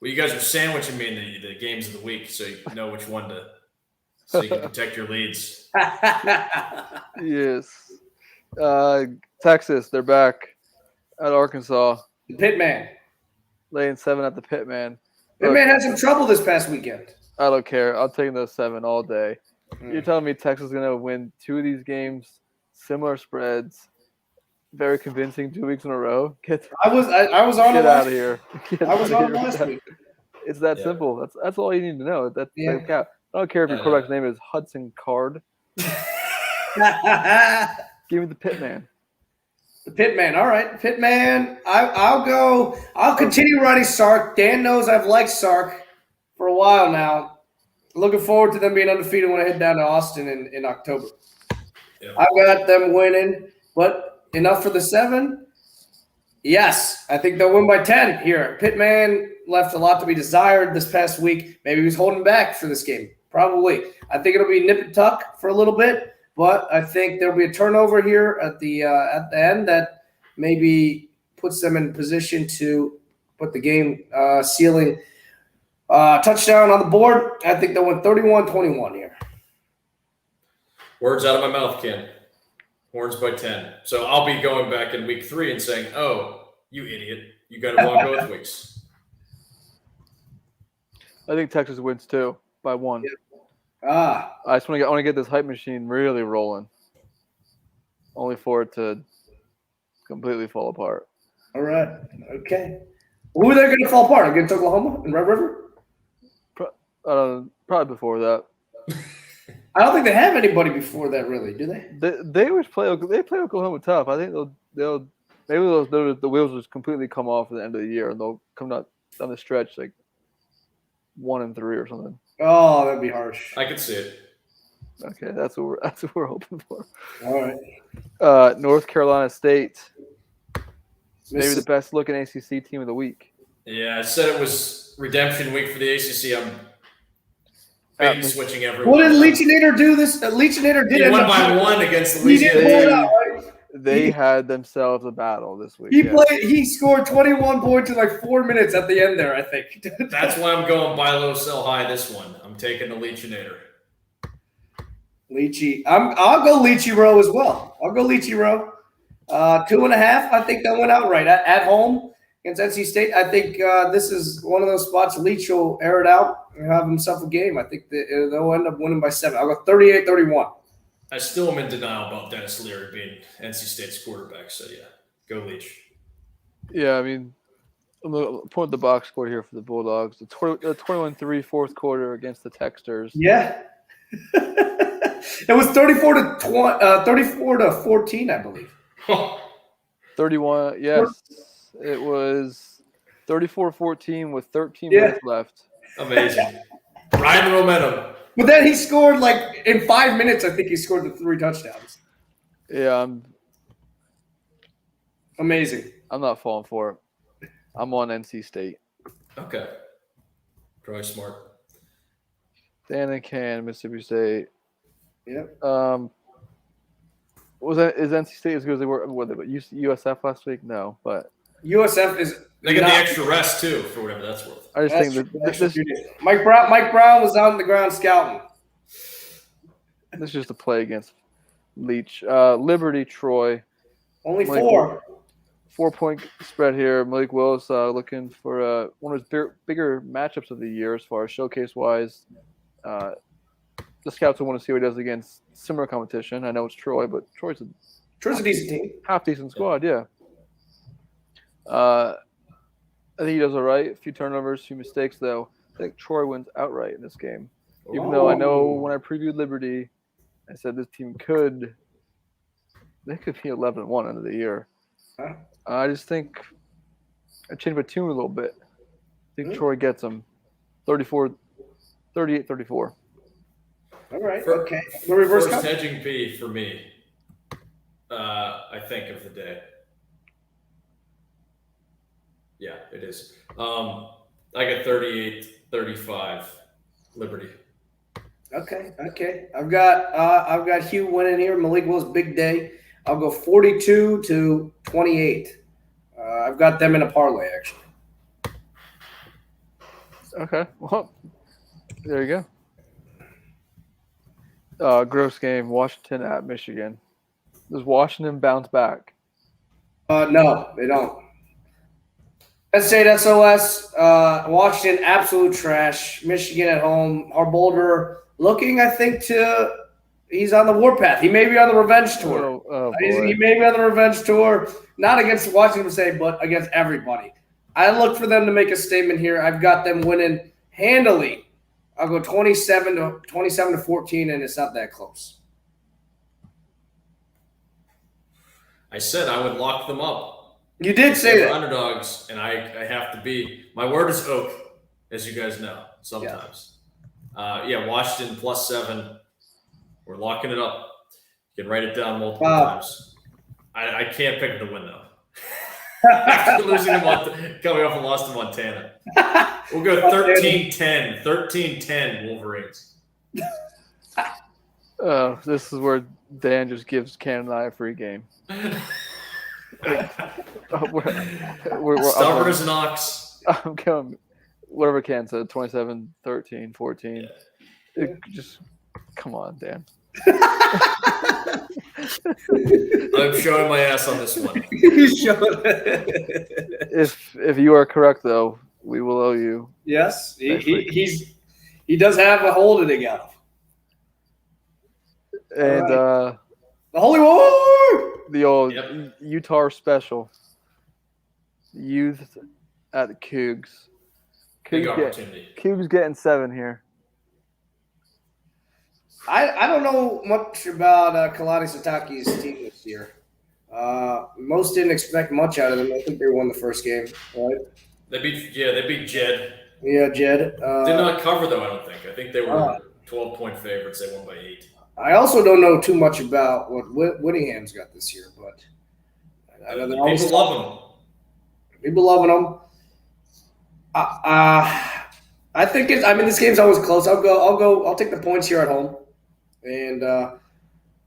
[SPEAKER 3] Well, you guys are sandwiching me in the games of the week, so you know which one so you can protect your leads.
[SPEAKER 1] Yes. Texas, they're back at Arkansas.
[SPEAKER 2] The Pitman.
[SPEAKER 1] Laying 7 at the Pitman.
[SPEAKER 2] Pitman had some trouble this past weekend.
[SPEAKER 1] I don't care. I'll take those 7 all day. You're telling me Texas is going to win 2 of these games, similar spreads, very convincing 2 weeks in a row?
[SPEAKER 2] I was on
[SPEAKER 1] Get
[SPEAKER 2] it
[SPEAKER 1] out of here.
[SPEAKER 2] I was on it last week.
[SPEAKER 1] It's that simple. That's all you need to know. That's the cap. I don't care if your quarterback's name is Hudson Card. Give me the Pitman.
[SPEAKER 2] The Pitman. All right. Pitman. I'll go. I'll continue riding Sark. Dan knows I've liked Sark for a while now. Looking forward to them being undefeated when I head down to Austin in October.
[SPEAKER 3] Yeah.
[SPEAKER 2] I've got them winning, but enough for the 7. Yes, I think they'll win by 10 here. Pitman left a lot to be desired this past week. Maybe he was holding back for this game. Probably. I think it'll be nip and tuck for a little bit, but I think there'll be a turnover here at the end that maybe puts them in position to put the game sealing touchdown on the board. I think they'll win 31-21 here.
[SPEAKER 3] Words out of my mouth, Ken. Horns by 10. So I'll be going back in week 3 and saying, "Oh, you idiot! You got it wrong both weeks."
[SPEAKER 1] I think Texas wins too by 1.
[SPEAKER 2] Yeah.
[SPEAKER 1] I just want to get this hype machine really rolling. Only for it to completely fall apart.
[SPEAKER 2] All right. Okay. Who are they going to fall apart against Oklahoma and Red River?
[SPEAKER 1] Probably before that.
[SPEAKER 2] I don't think they have anybody before that, really, do they?
[SPEAKER 1] They always play Oklahoma tough. I think they'll maybe the wheels will just completely come off at the end of the year and they'll come down the stretch like 1-3 or something.
[SPEAKER 2] Oh, that'd be harsh.
[SPEAKER 3] I could see it.
[SPEAKER 1] Okay, that's what we're hoping for.
[SPEAKER 2] All right.
[SPEAKER 1] North Carolina State, maybe the best looking ACC team of the week.
[SPEAKER 3] Yeah, I said it was redemption week for the ACC. I'm maybe switching everyone.
[SPEAKER 2] What did Leachinator do this? Leachinator did
[SPEAKER 3] He won by 1 against Louisiana.
[SPEAKER 1] They had themselves a battle this week.
[SPEAKER 2] He scored 21 points in like 4 minutes at the end there, I think.
[SPEAKER 3] That's why I'm going buy low, sell high this one. I'm taking the Leachinator.
[SPEAKER 2] Leachy. I'll go Leachy Row as well. I'll go Leachy Row. 2.5. I think they'll win outright at home against NC State. I think this is one of those spots Leach will air it out and have himself a game. I think they'll end up winning by 7. I'll go 38-31.
[SPEAKER 3] I still am in denial about Dennis Leary being NC State's quarterback. So, yeah, go Leach.
[SPEAKER 1] Yeah, I mean, I'm going to point the box score here for the Bulldogs. The 21-3 fourth quarter against the Texters.
[SPEAKER 2] Yeah. It was 34-14, I believe.
[SPEAKER 1] 31, yes. It was 34-14 with 13 minutes left.
[SPEAKER 3] Amazing. Riding momentum.
[SPEAKER 2] But then he scored like in 5 minutes. I think he scored the 3 touchdowns.
[SPEAKER 1] Yeah,
[SPEAKER 2] Amazing.
[SPEAKER 1] I'm not falling for it. I'm on NC State.
[SPEAKER 3] Okay. Probably smart.
[SPEAKER 1] Dan and Can, Mississippi State.
[SPEAKER 2] Yep.
[SPEAKER 1] Is NC State as good as they were? What, USF last week? No, but
[SPEAKER 2] USF is.
[SPEAKER 3] They get the extra rest too, for whatever that's worth.
[SPEAKER 1] I just think that this
[SPEAKER 2] Mike Brown was out on the ground scouting.
[SPEAKER 1] This is just a play against Leach. Liberty, Troy.
[SPEAKER 2] Only 4.
[SPEAKER 1] 4-point spread here. Malik Willis looking for one of his bigger matchups of the year as far as showcase-wise. The scouts will want to see what he does against similar competition. I know it's Troy, but Troy's
[SPEAKER 2] a decent team.
[SPEAKER 1] Half-decent squad, yeah. I think he does all right. A few turnovers, a few mistakes, though. I think Troy wins outright in this game. Even though I know when I previewed Liberty, I said this team could be 11-1 end of the year.
[SPEAKER 2] Huh?
[SPEAKER 1] I just think I changed my tune a little bit. I think Troy gets them 38-34.
[SPEAKER 2] All right. Okay. The reverse
[SPEAKER 3] first hedging P for me, I think, of the day. Yeah, it is. I got 38-35 Liberty.
[SPEAKER 2] Okay. I've got Hugh winning here. Malik Willis, big day. I'll go 42-28. I've got them in a parlay, actually.
[SPEAKER 1] Okay. Well, there you go. Gross game. Washington at Michigan. Does Washington bounce back?
[SPEAKER 2] No, they don't. Penn State SOS. Washington, absolute trash. Michigan at home. Boulder looking, I think, he's on the warpath. He may be on the revenge tour. He may be on the revenge tour, not against Washington State, but against everybody. I look for them to make a statement here. I've got them winning handily. I'll go 27-14, and it's not that close.
[SPEAKER 3] I said I would lock them up.
[SPEAKER 2] You did say that.
[SPEAKER 3] Underdogs, and I have to be. My word is oak, as you guys know. Sometimes, Washington +7. We're locking it up. You can write it down multiple times. I can't pick them to win though. After losing coming off a loss to Montana, we'll go 13-10. 13-10 Wolverines.
[SPEAKER 1] This is where Dan just gives Ken and I a free game. we're
[SPEAKER 3] stubborn as an ox.
[SPEAKER 1] I'm going whatever Ken said, 27, 13, 14. Yeah. Just come on, Dan.
[SPEAKER 3] I'm showing my ass on this one.
[SPEAKER 1] If you are correct, though, we will owe you.
[SPEAKER 2] Yes, he does have a hold it again.
[SPEAKER 1] And
[SPEAKER 2] the Holy War,
[SPEAKER 1] the old Utah special. Youth at the Cougs.
[SPEAKER 3] Big opportunity.
[SPEAKER 1] Cougs getting 7 here.
[SPEAKER 2] I don't know much about Kalani Sitake's team this year. Most didn't expect much out of them. I think they won the first game, right?
[SPEAKER 3] They beat Jed.
[SPEAKER 2] Yeah, Jed.
[SPEAKER 3] Did not cover though. I don't think. I think they were 12-point favorites. They won by 8.
[SPEAKER 2] I also don't know too much about what Whittingham's got this year, but I know
[SPEAKER 3] people love him.
[SPEAKER 2] People loving him. I think this game's always close. I'll take the points here at home. And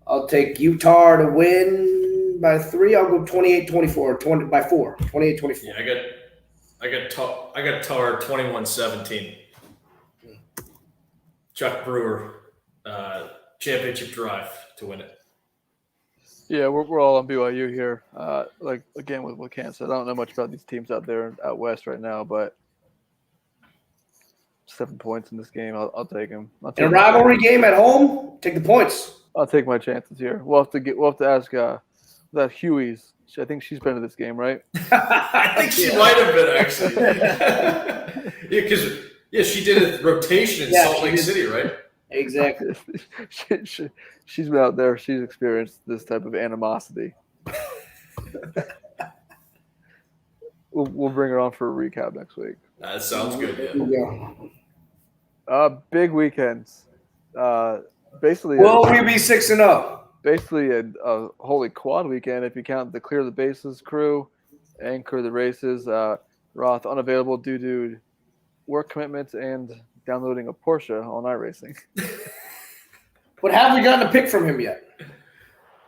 [SPEAKER 2] I'll take Utah to win by 3. I'll go 28-24, by 4. 28-24.
[SPEAKER 3] Yeah, I got Tar 21-17. Chuck Brewer championship drive to win it.
[SPEAKER 1] Yeah, we're all on BYU here. Again with what Cam said, I don't know much about these teams out west right now, but 7 points in this game, I'll take them.
[SPEAKER 2] In a rivalry game at home, take the points.
[SPEAKER 1] I'll take my chances here. We'll have to ask that Huey's. I think she's been to this game, right?
[SPEAKER 3] I think she might have been actually. Because she did a rotation in Salt Lake City, right?
[SPEAKER 2] Exactly.
[SPEAKER 1] She's been out there. She's experienced this type of animosity. We'll bring her on for a recap next week.
[SPEAKER 3] That sounds good.
[SPEAKER 2] Yeah.
[SPEAKER 1] Big weekends. Basically,
[SPEAKER 2] Will we be 6-0?
[SPEAKER 1] basically a holy quad weekend if you count the clear the bases crew, anchor the races. Roth unavailable due to work commitments and downloading a Porsche on iRacing.
[SPEAKER 2] But have we gotten a pick from him yet?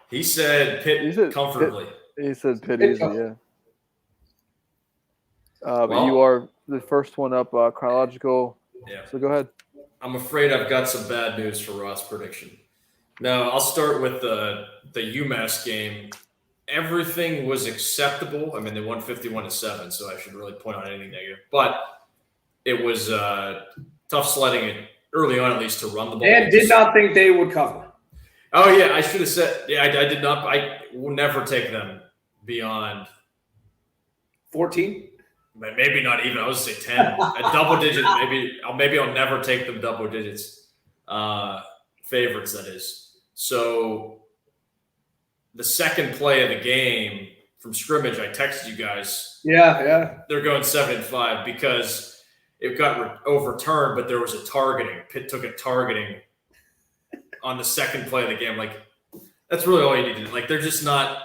[SPEAKER 3] He said Pitt comfortably.
[SPEAKER 1] He said Pitt
[SPEAKER 2] Pitt
[SPEAKER 1] easy, yeah. But
[SPEAKER 3] Well-
[SPEAKER 1] you are the first one up chronological.
[SPEAKER 3] Yeah.
[SPEAKER 1] So go ahead.
[SPEAKER 3] I'm afraid I've got some bad news for Roth's prediction. No, I'll start with the UMass game. Everything was acceptable. I mean, they won 51-7, so I should really point out anything negative. But it was tough sledding it early on, at least, to run the ball.
[SPEAKER 2] And did not think they would cover.
[SPEAKER 3] Oh, yeah, I should have said – yeah, I did not – I will never take them beyond
[SPEAKER 2] 14?
[SPEAKER 3] maybe not even. I would say 10. A double digit, maybe I'll never take them double digits. Favorites, that is. So the second play of the game from scrimmage, I texted you guys.
[SPEAKER 2] Yeah.
[SPEAKER 3] They're going 7-5 because it got overturned, but there was a targeting. Pitt took a targeting on the second play of the game. Like, that's really all you need to do. Like, they're just not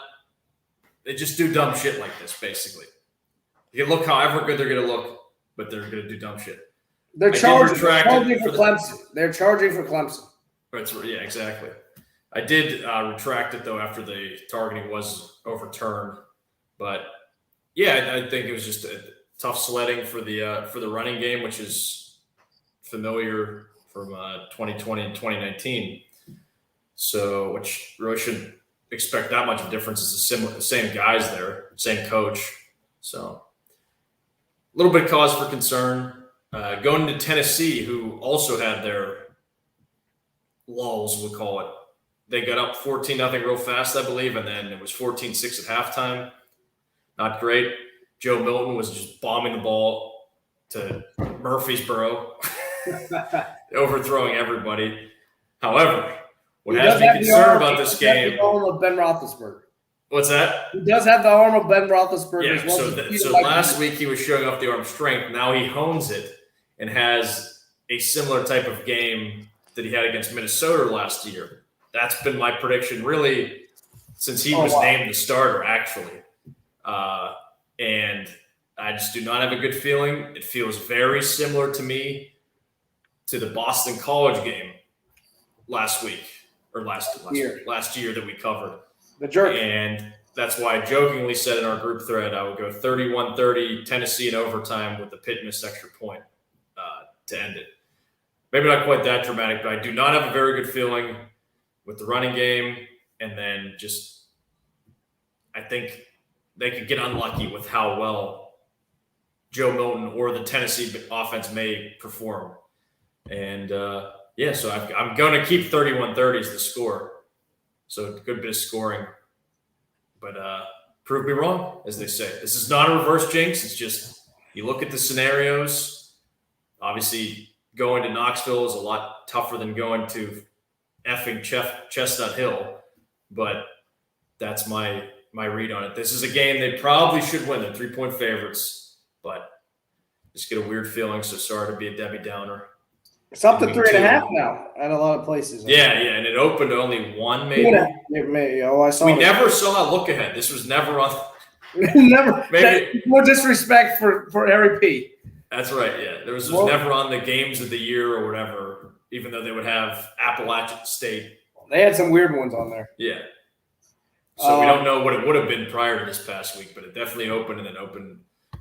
[SPEAKER 3] – they just do dumb shit like this, basically. You can look however good they're going to look, but they're going to do dumb shit.
[SPEAKER 2] They're charging for Clemson. They're charging for Clemson.
[SPEAKER 3] Right, yeah, exactly. I did retract it, though, after the targeting was overturned. But, yeah, I think it was just a tough sledding for the running game, which is familiar from 2020 and 2019. So, which really shouldn't expect that much of a difference. It's the same guys there, same coach. So, a little bit of cause for concern. Going to Tennessee, who also had their lulls, we'll call it. They got up 14-0 real fast, I believe, and then it was 14-6 at halftime. Not great. Joe Milton was just bombing the ball to Murfreesboro, overthrowing everybody. However, what has me concerned about this game –
[SPEAKER 2] the arm of Ben Roethlisberger.
[SPEAKER 3] What's that?
[SPEAKER 2] He does have the arm of Ben Roethlisberger.
[SPEAKER 3] Yeah, so last week he was showing off the arm strength. Now he hones it and has a similar type of game that he had against Minnesota last year. That's been my prediction, really, since he was named the starter, actually. And I just do not have a good feeling. It feels very similar to me to the Boston College game last week, or last year that we covered.
[SPEAKER 2] The jerk.
[SPEAKER 3] And that's why I jokingly said in our group thread I would go 31-30 Tennessee in overtime with the Pitt missed extra point to end it. Maybe not quite that dramatic, but I do not have a very good feeling with the running game. And then just I think they could get unlucky with how well Joe Milton or the Tennessee offense may perform. And, so I'm going to keep 31-30 as the score. So a good bit of scoring. But prove me wrong, as they say. This is not a reverse jinx. It's just you look at the scenarios. Obviously, going to Knoxville is a lot tougher than going to effing Chestnut Hill. But that's my read on it. This is a game they probably should win. They're 3-point favorites. But just get a weird feeling. So sorry to be a Debbie Downer.
[SPEAKER 2] It's up to 3.5 now at a lot of places.
[SPEAKER 3] Yeah, and it opened only 1, maybe.
[SPEAKER 2] It may. Oh, I saw.
[SPEAKER 3] We never saw a look ahead. This was never on.
[SPEAKER 2] Never.
[SPEAKER 3] Maybe
[SPEAKER 2] more disrespect for Harry P.
[SPEAKER 3] That's right. Yeah, there was never on the games of the year or whatever. Even though they would have Appalachian State.
[SPEAKER 2] They had some weird ones on there.
[SPEAKER 3] Yeah. So we don't know what it would have been prior to this past week, but it definitely opened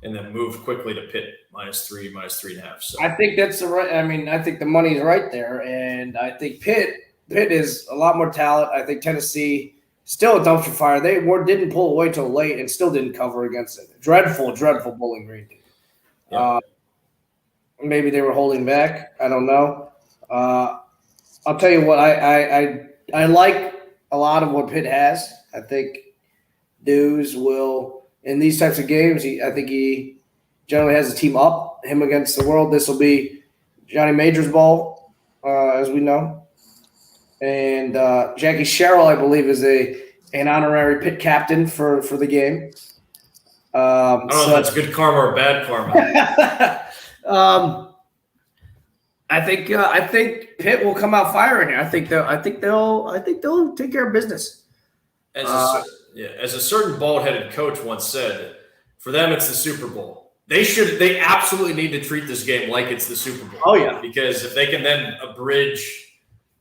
[SPEAKER 3] and then moved quickly to Pitt -3, -3.5. So
[SPEAKER 2] I think that's the right. I mean, I think the money's right there, and I think Pitt is a lot more talent. I think Tennessee still a dumpster fire. They didn't pull away till late and still didn't cover against it. Dreadful Bowling Green.
[SPEAKER 3] Yeah.
[SPEAKER 2] Maybe they were holding back. I don't know. I'll tell you what. I like a lot of what Pitt has. I think Dews will. In these types of games, I think he generally has a team up. Him against the world. This will be Johnny Major's ball, as we know. And Jackie Sherrill, I believe, is an honorary Pitt captain for the game.
[SPEAKER 3] I don't know if that's good karma or bad karma.
[SPEAKER 2] I think Pitt will come out firing here. I think they'll take care of business.
[SPEAKER 3] As a certain bald-headed coach once said, for them it's the Super Bowl. They absolutely need to treat this game like it's the Super Bowl.
[SPEAKER 2] Oh yeah,
[SPEAKER 3] because if they can then abridge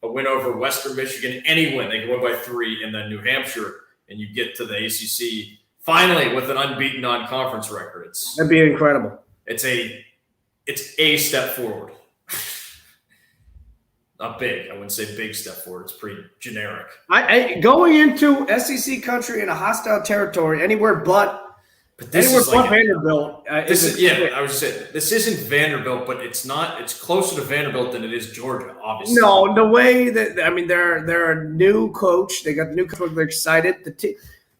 [SPEAKER 3] a win over Western Michigan, any win, they can win by 3, and then New Hampshire, and you get to the ACC finally with an unbeaten non-conference record.
[SPEAKER 2] That'd be incredible.
[SPEAKER 3] It's a step forward. Not big. I wouldn't say big step forward. It's pretty generic.
[SPEAKER 2] Going into SEC country in a hostile territory, anywhere but Vanderbilt.
[SPEAKER 3] I was just saying, this isn't Vanderbilt, but it's not. It's closer to Vanderbilt than it is Georgia, obviously.
[SPEAKER 2] No, the way that they're a new coach. They got the new coach. They're excited.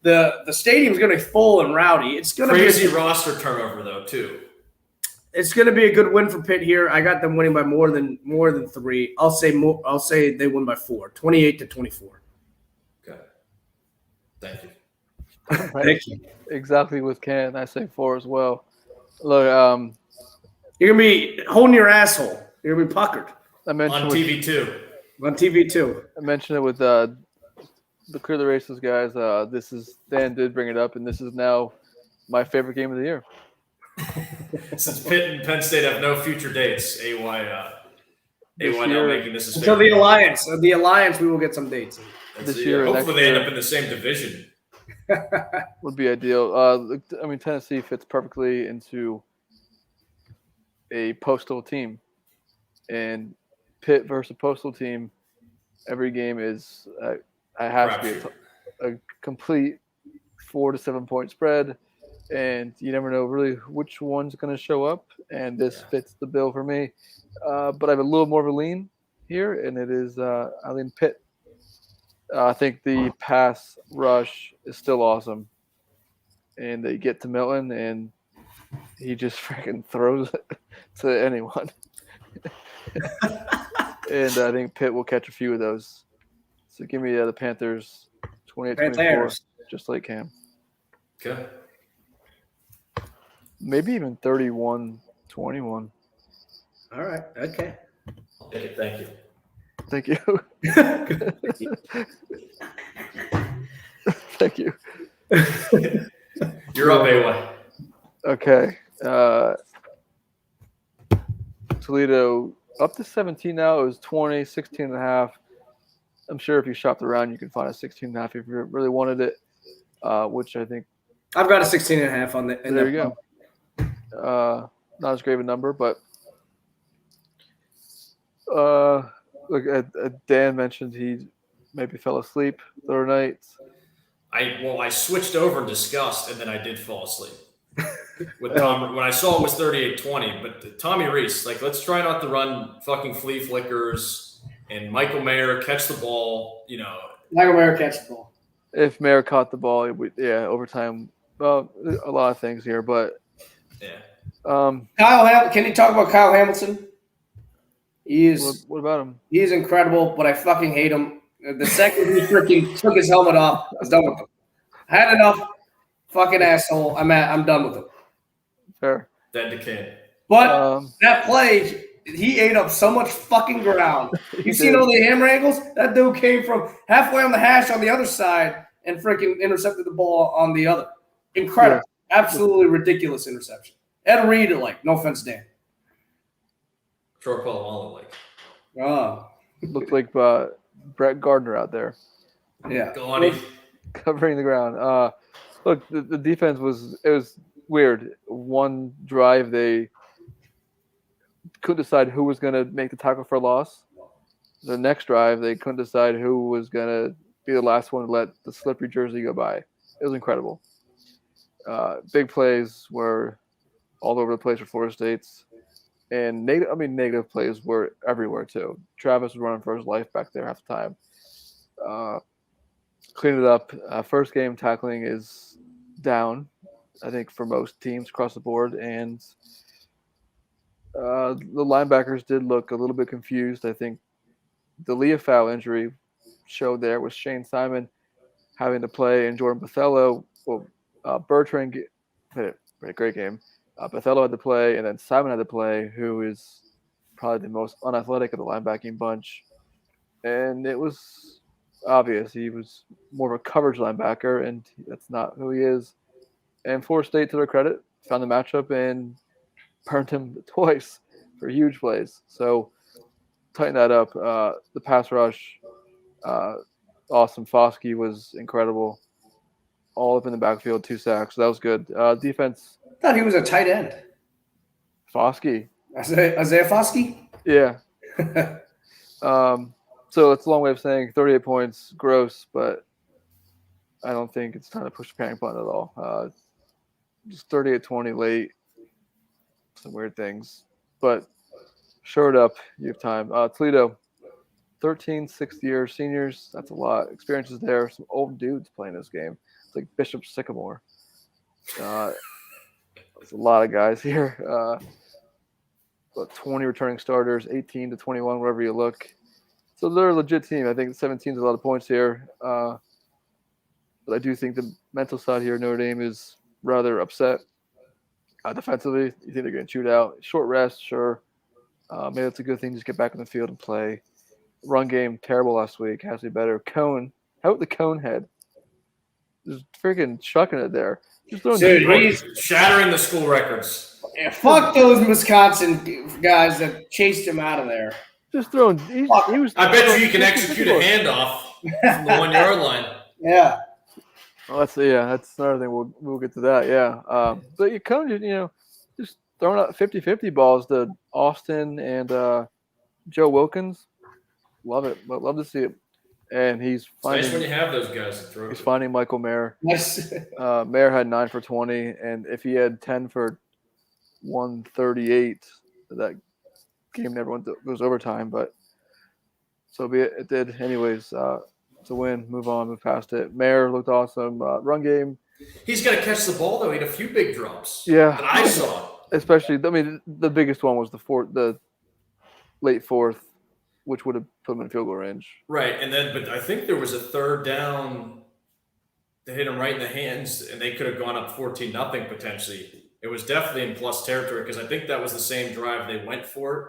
[SPEAKER 2] The stadium's going to be full and rowdy. It's going to be
[SPEAKER 3] crazy roster turnover though too.
[SPEAKER 2] It's going to be a good win for Pitt here. I got them winning by more than 3. I'll say they win by 4, 28-24.
[SPEAKER 3] Okay. Thank you.
[SPEAKER 1] Right.
[SPEAKER 2] Thank you.
[SPEAKER 1] Exactly with Ken. I say 4 as well. Look,
[SPEAKER 2] you're gonna be holding your asshole. You're gonna be puckered.
[SPEAKER 1] I mentioned
[SPEAKER 3] on TV too.
[SPEAKER 2] On TV too.
[SPEAKER 1] I mentioned it with the Clear the Races guys. Dan did bring it up, and this is now my favorite game of the year.
[SPEAKER 3] Since Pitt and Penn State have no future dates, AY now making this
[SPEAKER 2] until the alliance. The alliance, we will get some dates.
[SPEAKER 1] This year.
[SPEAKER 3] Hopefully, they end up in the same division.
[SPEAKER 1] Would be ideal. Tennessee fits perfectly into a postal team, and Pitt versus a postal team. Every game is has to be a complete 4 to 7 point spread. And you never know really which one's going to show up, and this fits the bill for me. But I have a little more of a lean here, and it is I lean Pitt. I think the pass rush is still awesome, and they get to Milton, and he just freaking throws it to anyone. And I think Pitt will catch a few of those. So give me the Panthers 28-24, just like Cam.
[SPEAKER 3] Okay.
[SPEAKER 1] Maybe even 31-21.
[SPEAKER 2] All right. Okay.
[SPEAKER 3] Thank you.
[SPEAKER 1] Thank you. Thank you.
[SPEAKER 3] You're up, AY.
[SPEAKER 1] Okay. Toledo up to 17 now. It was 20, 16 and a half. I'm sure if you shopped around, you can find a 16 and a half if you really wanted it, which I think.
[SPEAKER 2] I've got a 16 and a half on the.
[SPEAKER 1] There you go. Not as great of a number, but look, Dan mentioned he maybe fell asleep the other night.
[SPEAKER 3] I switched over in disgust, and then I did fall asleep. With Tom, when I saw it was 38-20, but Tommy Reese, let's try not to run fucking flea flickers, and Michael Mayer catch the ball.
[SPEAKER 2] Michael Mayer catch the ball.
[SPEAKER 1] If Mayer caught the ball, overtime. Well, a lot of things here, but.
[SPEAKER 2] Yeah. Can you talk about Kyle Hamilton? He is.
[SPEAKER 1] What about him?
[SPEAKER 2] He's incredible, but I fucking hate him. The second he freaking took his helmet off, I was done with him. I had enough. Fucking asshole. I'm done with him.
[SPEAKER 1] Fair.
[SPEAKER 3] Dead to Ken.
[SPEAKER 2] But that play, he ate up so much fucking ground. You seen all the hammer angles? That dude came from halfway on the hash on the other side and freaking intercepted the ball on the other. Incredible. Yeah. Absolutely ridiculous interception. Ed Reed, no offense, Dan.
[SPEAKER 3] Short Palomalo,
[SPEAKER 1] Looked like Brett Gardner out there.
[SPEAKER 2] Yeah.
[SPEAKER 3] Go on.
[SPEAKER 1] Covering the ground. Look, the defense was weird. One drive, they couldn't decide who was going to make the tackle for a loss. The next drive, they couldn't decide who was going to be the last one to let the slippery jersey go by. It was incredible. Big plays were all over the place for Florida State's. And negative plays were everywhere too. Travis was running for his life back there half the time. Cleaned it up. First game tackling is down, I think, for most teams across the board. And the linebackers did look a little bit confused. I think the Leofow injury showed there with Shane Simon having to play and Jordan Bethello. Well, Bertrand had a great game. Bethello had to play, and then Simon had to play, who is probably the most unathletic of the linebacking bunch. And it was obvious he was more of a coverage linebacker, and that's not who he is. And Florida State, to their credit, found the matchup and burned him twice for huge plays. So tighten that up. The pass rush, Austin Foskey was incredible. All up in the backfield, 2 sacks. So that was good. Defense,
[SPEAKER 2] I thought he was a tight end.
[SPEAKER 1] Foskey.
[SPEAKER 2] Isaiah Foskey?
[SPEAKER 1] Yeah. So it's a long way of saying 38 points, gross, but I don't think it's time to push the panic button at all. Just 38-20 late, some weird things. But shore it up. You have time. Toledo, 13 sixth-year seniors. That's a lot. Experiences there. Some old dudes playing this game. It's like Bishop Sycamore. There's a lot of guys here. About 20 returning starters, 18 to 21, wherever you look. So they're a legit team. I think 17 is a lot of points here. But I do think the mental side here, Notre Dame is rather upset. Defensively, you think they're getting chewed out. Short rest, sure. Maybe that's a good thing. Just get back on the field and play. Run game, terrible last week. Has to be better. Cone. How about the cone head? Just freaking chucking it there. Just throwing
[SPEAKER 2] Dude,
[SPEAKER 3] shattering the school records.
[SPEAKER 2] Yeah, fuck those Wisconsin guys that chased him out of there.
[SPEAKER 1] Just throwing. He was.
[SPEAKER 3] I bet you can execute a handoff from the 1 yard line.
[SPEAKER 2] Yeah.
[SPEAKER 1] Oh, that's another thing. We'll get to that. Yeah. But you come, just throwing out 50-50 balls to Austin and Joe Wilkins. Love it. Love to see it. And he's finding.
[SPEAKER 3] It's nice when you have those guys to throw.
[SPEAKER 1] He's finding Michael Mayer.
[SPEAKER 2] Nice.
[SPEAKER 1] Mayer had 9 for 20, and if he had 10 for 138, that game never goes overtime. But so be it. It did. Anyways, it's a win. Move on. Move past it. Mayer looked awesome. Run game.
[SPEAKER 3] He's got to catch the ball though. He had a few big drops.
[SPEAKER 1] Yeah,
[SPEAKER 3] that I saw.
[SPEAKER 1] Especially, I mean, the biggest one was the late fourth, which would have put him in field goal range.
[SPEAKER 3] Right, and then but I think there was a third down that hit him right in the hands, and they could have gone up 14-0 potentially. It was definitely in plus territory because I think that was the same drive they went for it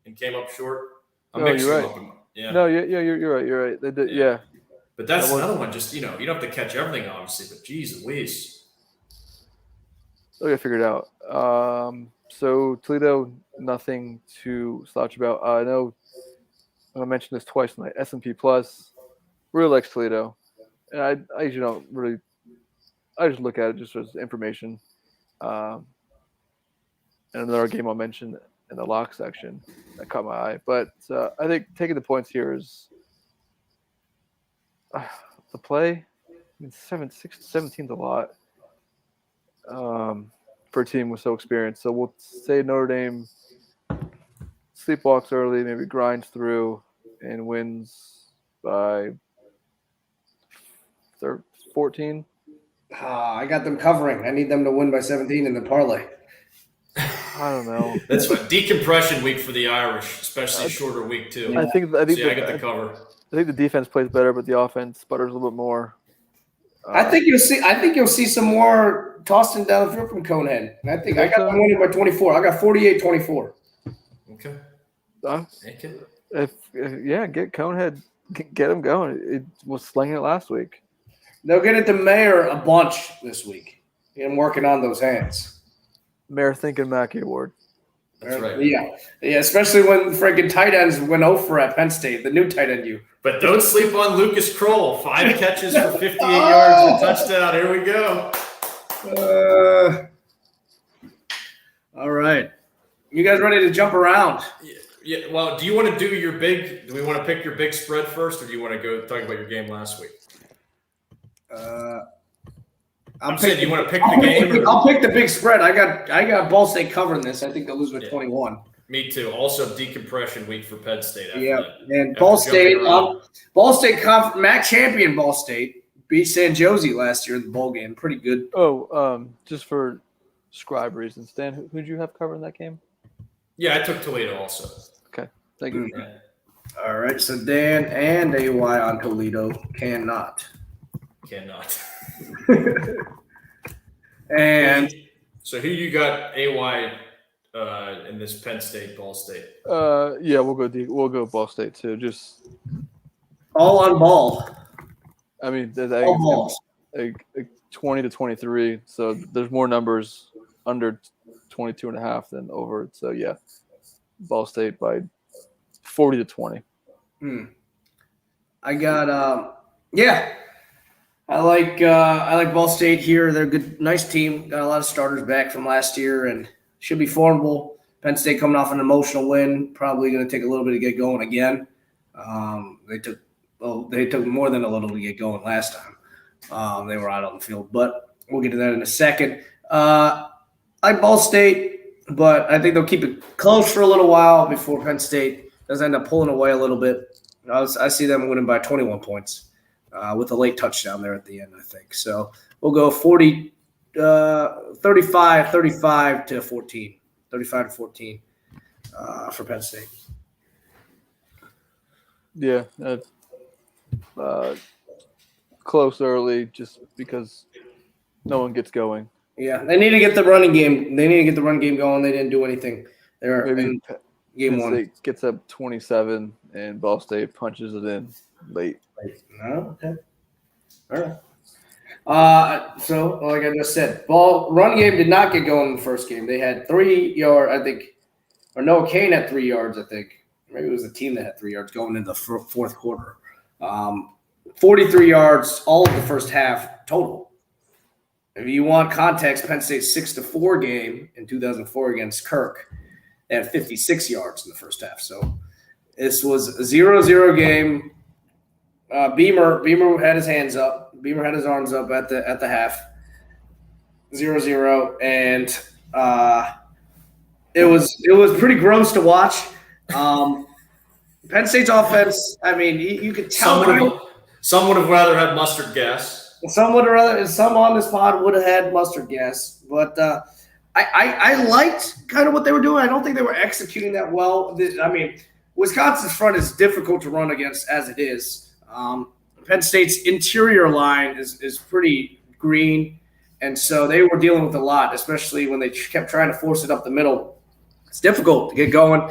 [SPEAKER 3] and came up short. I'm mixing
[SPEAKER 1] you're
[SPEAKER 3] them
[SPEAKER 1] right.
[SPEAKER 3] up. Yeah.
[SPEAKER 1] No, you're right. You're right. They did. Yeah.
[SPEAKER 3] But that's another one. Just you don't have to catch everything, obviously. But geez Louise.
[SPEAKER 1] They'll get figured out. So Toledo, nothing to slouch about. I know I mentioned this twice tonight. S&P Plus really likes Toledo, and I usually don't really. I just look at it just as information. And another game I'll mention in the lock section that caught my eye. But I think taking the points here is the play. I mean, 17 is a lot for a team with so experienced. So we'll say Notre Dame sleepwalks early, maybe grinds through and wins by 14.
[SPEAKER 2] I got them covering. I need them to win by 17 in the parlay.
[SPEAKER 1] I don't know.
[SPEAKER 3] That's what decompression week for the Irish, especially a shorter week too.
[SPEAKER 1] I think
[SPEAKER 3] I get the cover.
[SPEAKER 1] I think the defense plays better, but the offense sputters a little bit more.
[SPEAKER 2] I think you'll see some more tossing down the field from Conehead. And I think I got them winning by 24. I got 48-24.
[SPEAKER 3] Okay.
[SPEAKER 1] Get Conehead, get him going. It was slinging it last week.
[SPEAKER 2] They'll get it to Mayer a bunch this week. Get him working on those hands.
[SPEAKER 1] Mayor thinking Mackey Award.
[SPEAKER 3] That's right.
[SPEAKER 2] Yeah, especially when freaking tight ends went over at Penn State, the new tight end you.
[SPEAKER 3] But don't sleep on Lucas Kroll. 5 catches for 58 yards and a touchdown. Here we go.
[SPEAKER 2] All right. You guys ready to jump around?
[SPEAKER 3] Yeah. Well, do you want to do your big – do we want to pick your big spread first, or do you want to go talk about your game last week? I'm saying, do you want to pick the game?
[SPEAKER 2] I'll pick the big spread. I got Ball State covering this. I think they'll lose by 21.
[SPEAKER 3] Me too. Also, decompression week for Penn State.
[SPEAKER 2] And Ball State, MAC champion Ball State beat San Jose last year in the bowl game. Pretty good.
[SPEAKER 1] Just for scribe reasons, Dan, who'd you have covering that game?
[SPEAKER 3] Yeah, I took Toledo also.
[SPEAKER 1] Okay, thank you.
[SPEAKER 2] All right, so Dan and AY on Toledo cannot.
[SPEAKER 3] And
[SPEAKER 2] And
[SPEAKER 3] so who you got AY in this Penn State, Ball State?
[SPEAKER 1] Yeah, we'll go Ball State too. Just
[SPEAKER 2] all on ball.
[SPEAKER 1] I mean,
[SPEAKER 2] All balls.
[SPEAKER 1] 20-23. So there's more numbers under 22.5 than over. So yeah, Ball State by 40-20.
[SPEAKER 2] I got I like Ball State here. They're a good, nice team. Got a lot of starters back from last year and should be formidable. Penn State coming off an emotional win, probably going to take a little bit to get going again. They took more than a little to get going last time. They were out on the field, but we'll get to that in a second. I like Ball State, but I think they'll keep it close for a little while before Penn State does end up pulling away a little bit. I see them winning by 21 points with a late touchdown there at the end, I think. So we'll go 35 to 14 for Penn State.
[SPEAKER 1] Yeah, close early just because no one gets going.
[SPEAKER 2] Yeah, they need to get the running game. They need to get the run game going. They didn't do anything there in game one.
[SPEAKER 1] State gets up 27 and Ball State punches it in late.
[SPEAKER 2] No, okay. All right. So like I just said, run game did not get going in the first game. They had 3 yards, I think, or Noah Kane had 3 yards, I think. Maybe it was the team that had 3 yards going into the fourth quarter. 43 yards all of the first half total. If you want context, Penn State's 6-4 game in 2004 against Kirk, they had 56 yards in the first half. So this was a 0-0 game. Beamer had his hands up. Beamer had his arms up at the half. 0-0, and it was pretty gross to watch. Penn State's offense, I mean, you could tell.
[SPEAKER 3] Some would have rather had mustard gas.
[SPEAKER 2] Some on this pod would have had mustard gas, but I liked kind of what they were doing. I don't think they were executing that well. I mean, Wisconsin's front is difficult to run against as it is. Penn State's interior line is pretty green, and so they were dealing with a lot, especially when they kept trying to force it up the middle. It's difficult to get going.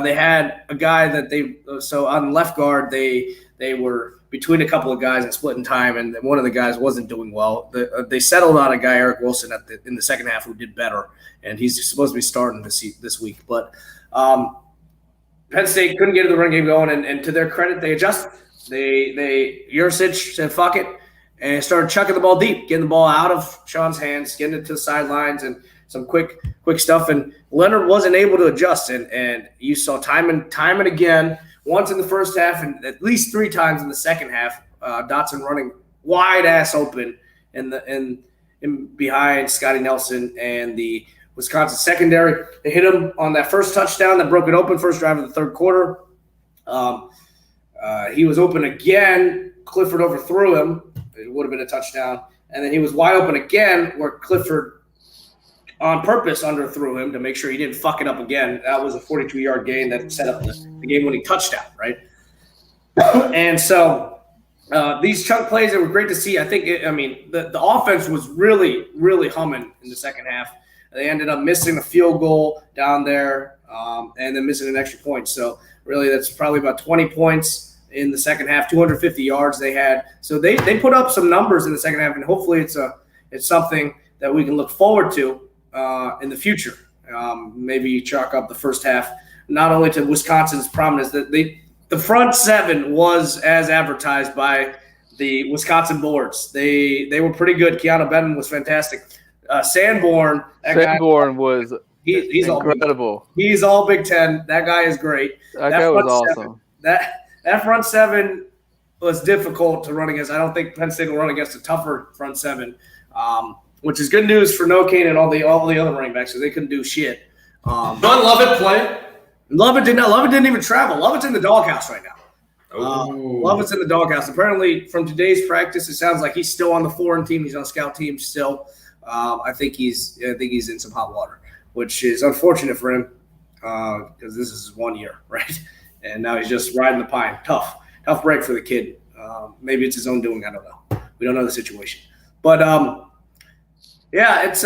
[SPEAKER 2] They had a guy that so on left guard, they were between a couple of guys and splitting time, and one of the guys wasn't doing well. They settled on a guy, Eric Wilson, in the second half, who did better, and he's supposed to be starting this week. But Penn State couldn't get the run game going, and to their credit, they adjusted. Yurcich said fuck it and started chucking the ball deep, getting the ball out of Sean's hands, getting it to the sidelines, and some quick stuff. And Leonard wasn't able to adjust, and you saw time and again, once in the first half and at least 3 times in the second half, Dotson running wide ass open in behind Scotty Nelson and the Wisconsin secondary. They hit him on that first touchdown that broke it open, first drive of the third quarter. He was open again. Clifford overthrew him. It would have been a touchdown. And then he was wide open again where Clifford on purpose underthrew him to make sure he didn't fuck it up again. That was a 42-yard gain that set up the game-winning touchdown, right? And so these chunk plays, they were great to see. I think, the offense was really, really humming in the second half. They ended up missing a field goal down there and then missing an extra point. So really that's probably about 20 points in the second half, 250 yards they had. So they put up some numbers in the second half, and hopefully it's something that we can look forward to in the future. Maybe chalk up the first half, not only to Wisconsin's prominence, that the front seven was as advertised by the Wisconsin boards. They were pretty good. Keanu Benton was fantastic. Sanborn
[SPEAKER 1] was he's incredible.
[SPEAKER 2] He's all Big Ten. That guy is great.
[SPEAKER 1] That guy was awesome.
[SPEAKER 2] That front seven was difficult to run against. I don't think Penn State will run against a tougher front seven, which is good news for Noah Kane and all the other running backs, because they couldn't do shit.
[SPEAKER 3] Don't Lovett play?
[SPEAKER 2] Lovett didn't even travel. Lovett's in the doghouse right now. Lovett's in the doghouse. Apparently, from today's practice, it sounds like he's still on the foreign team. He's on scout team still. I think he's in some hot water, which is unfortunate for him because this is his 1 year, right? And now he's just riding the pine. Tough break for the kid. Maybe it's his own doing. I don't know. We don't know the situation. But, it's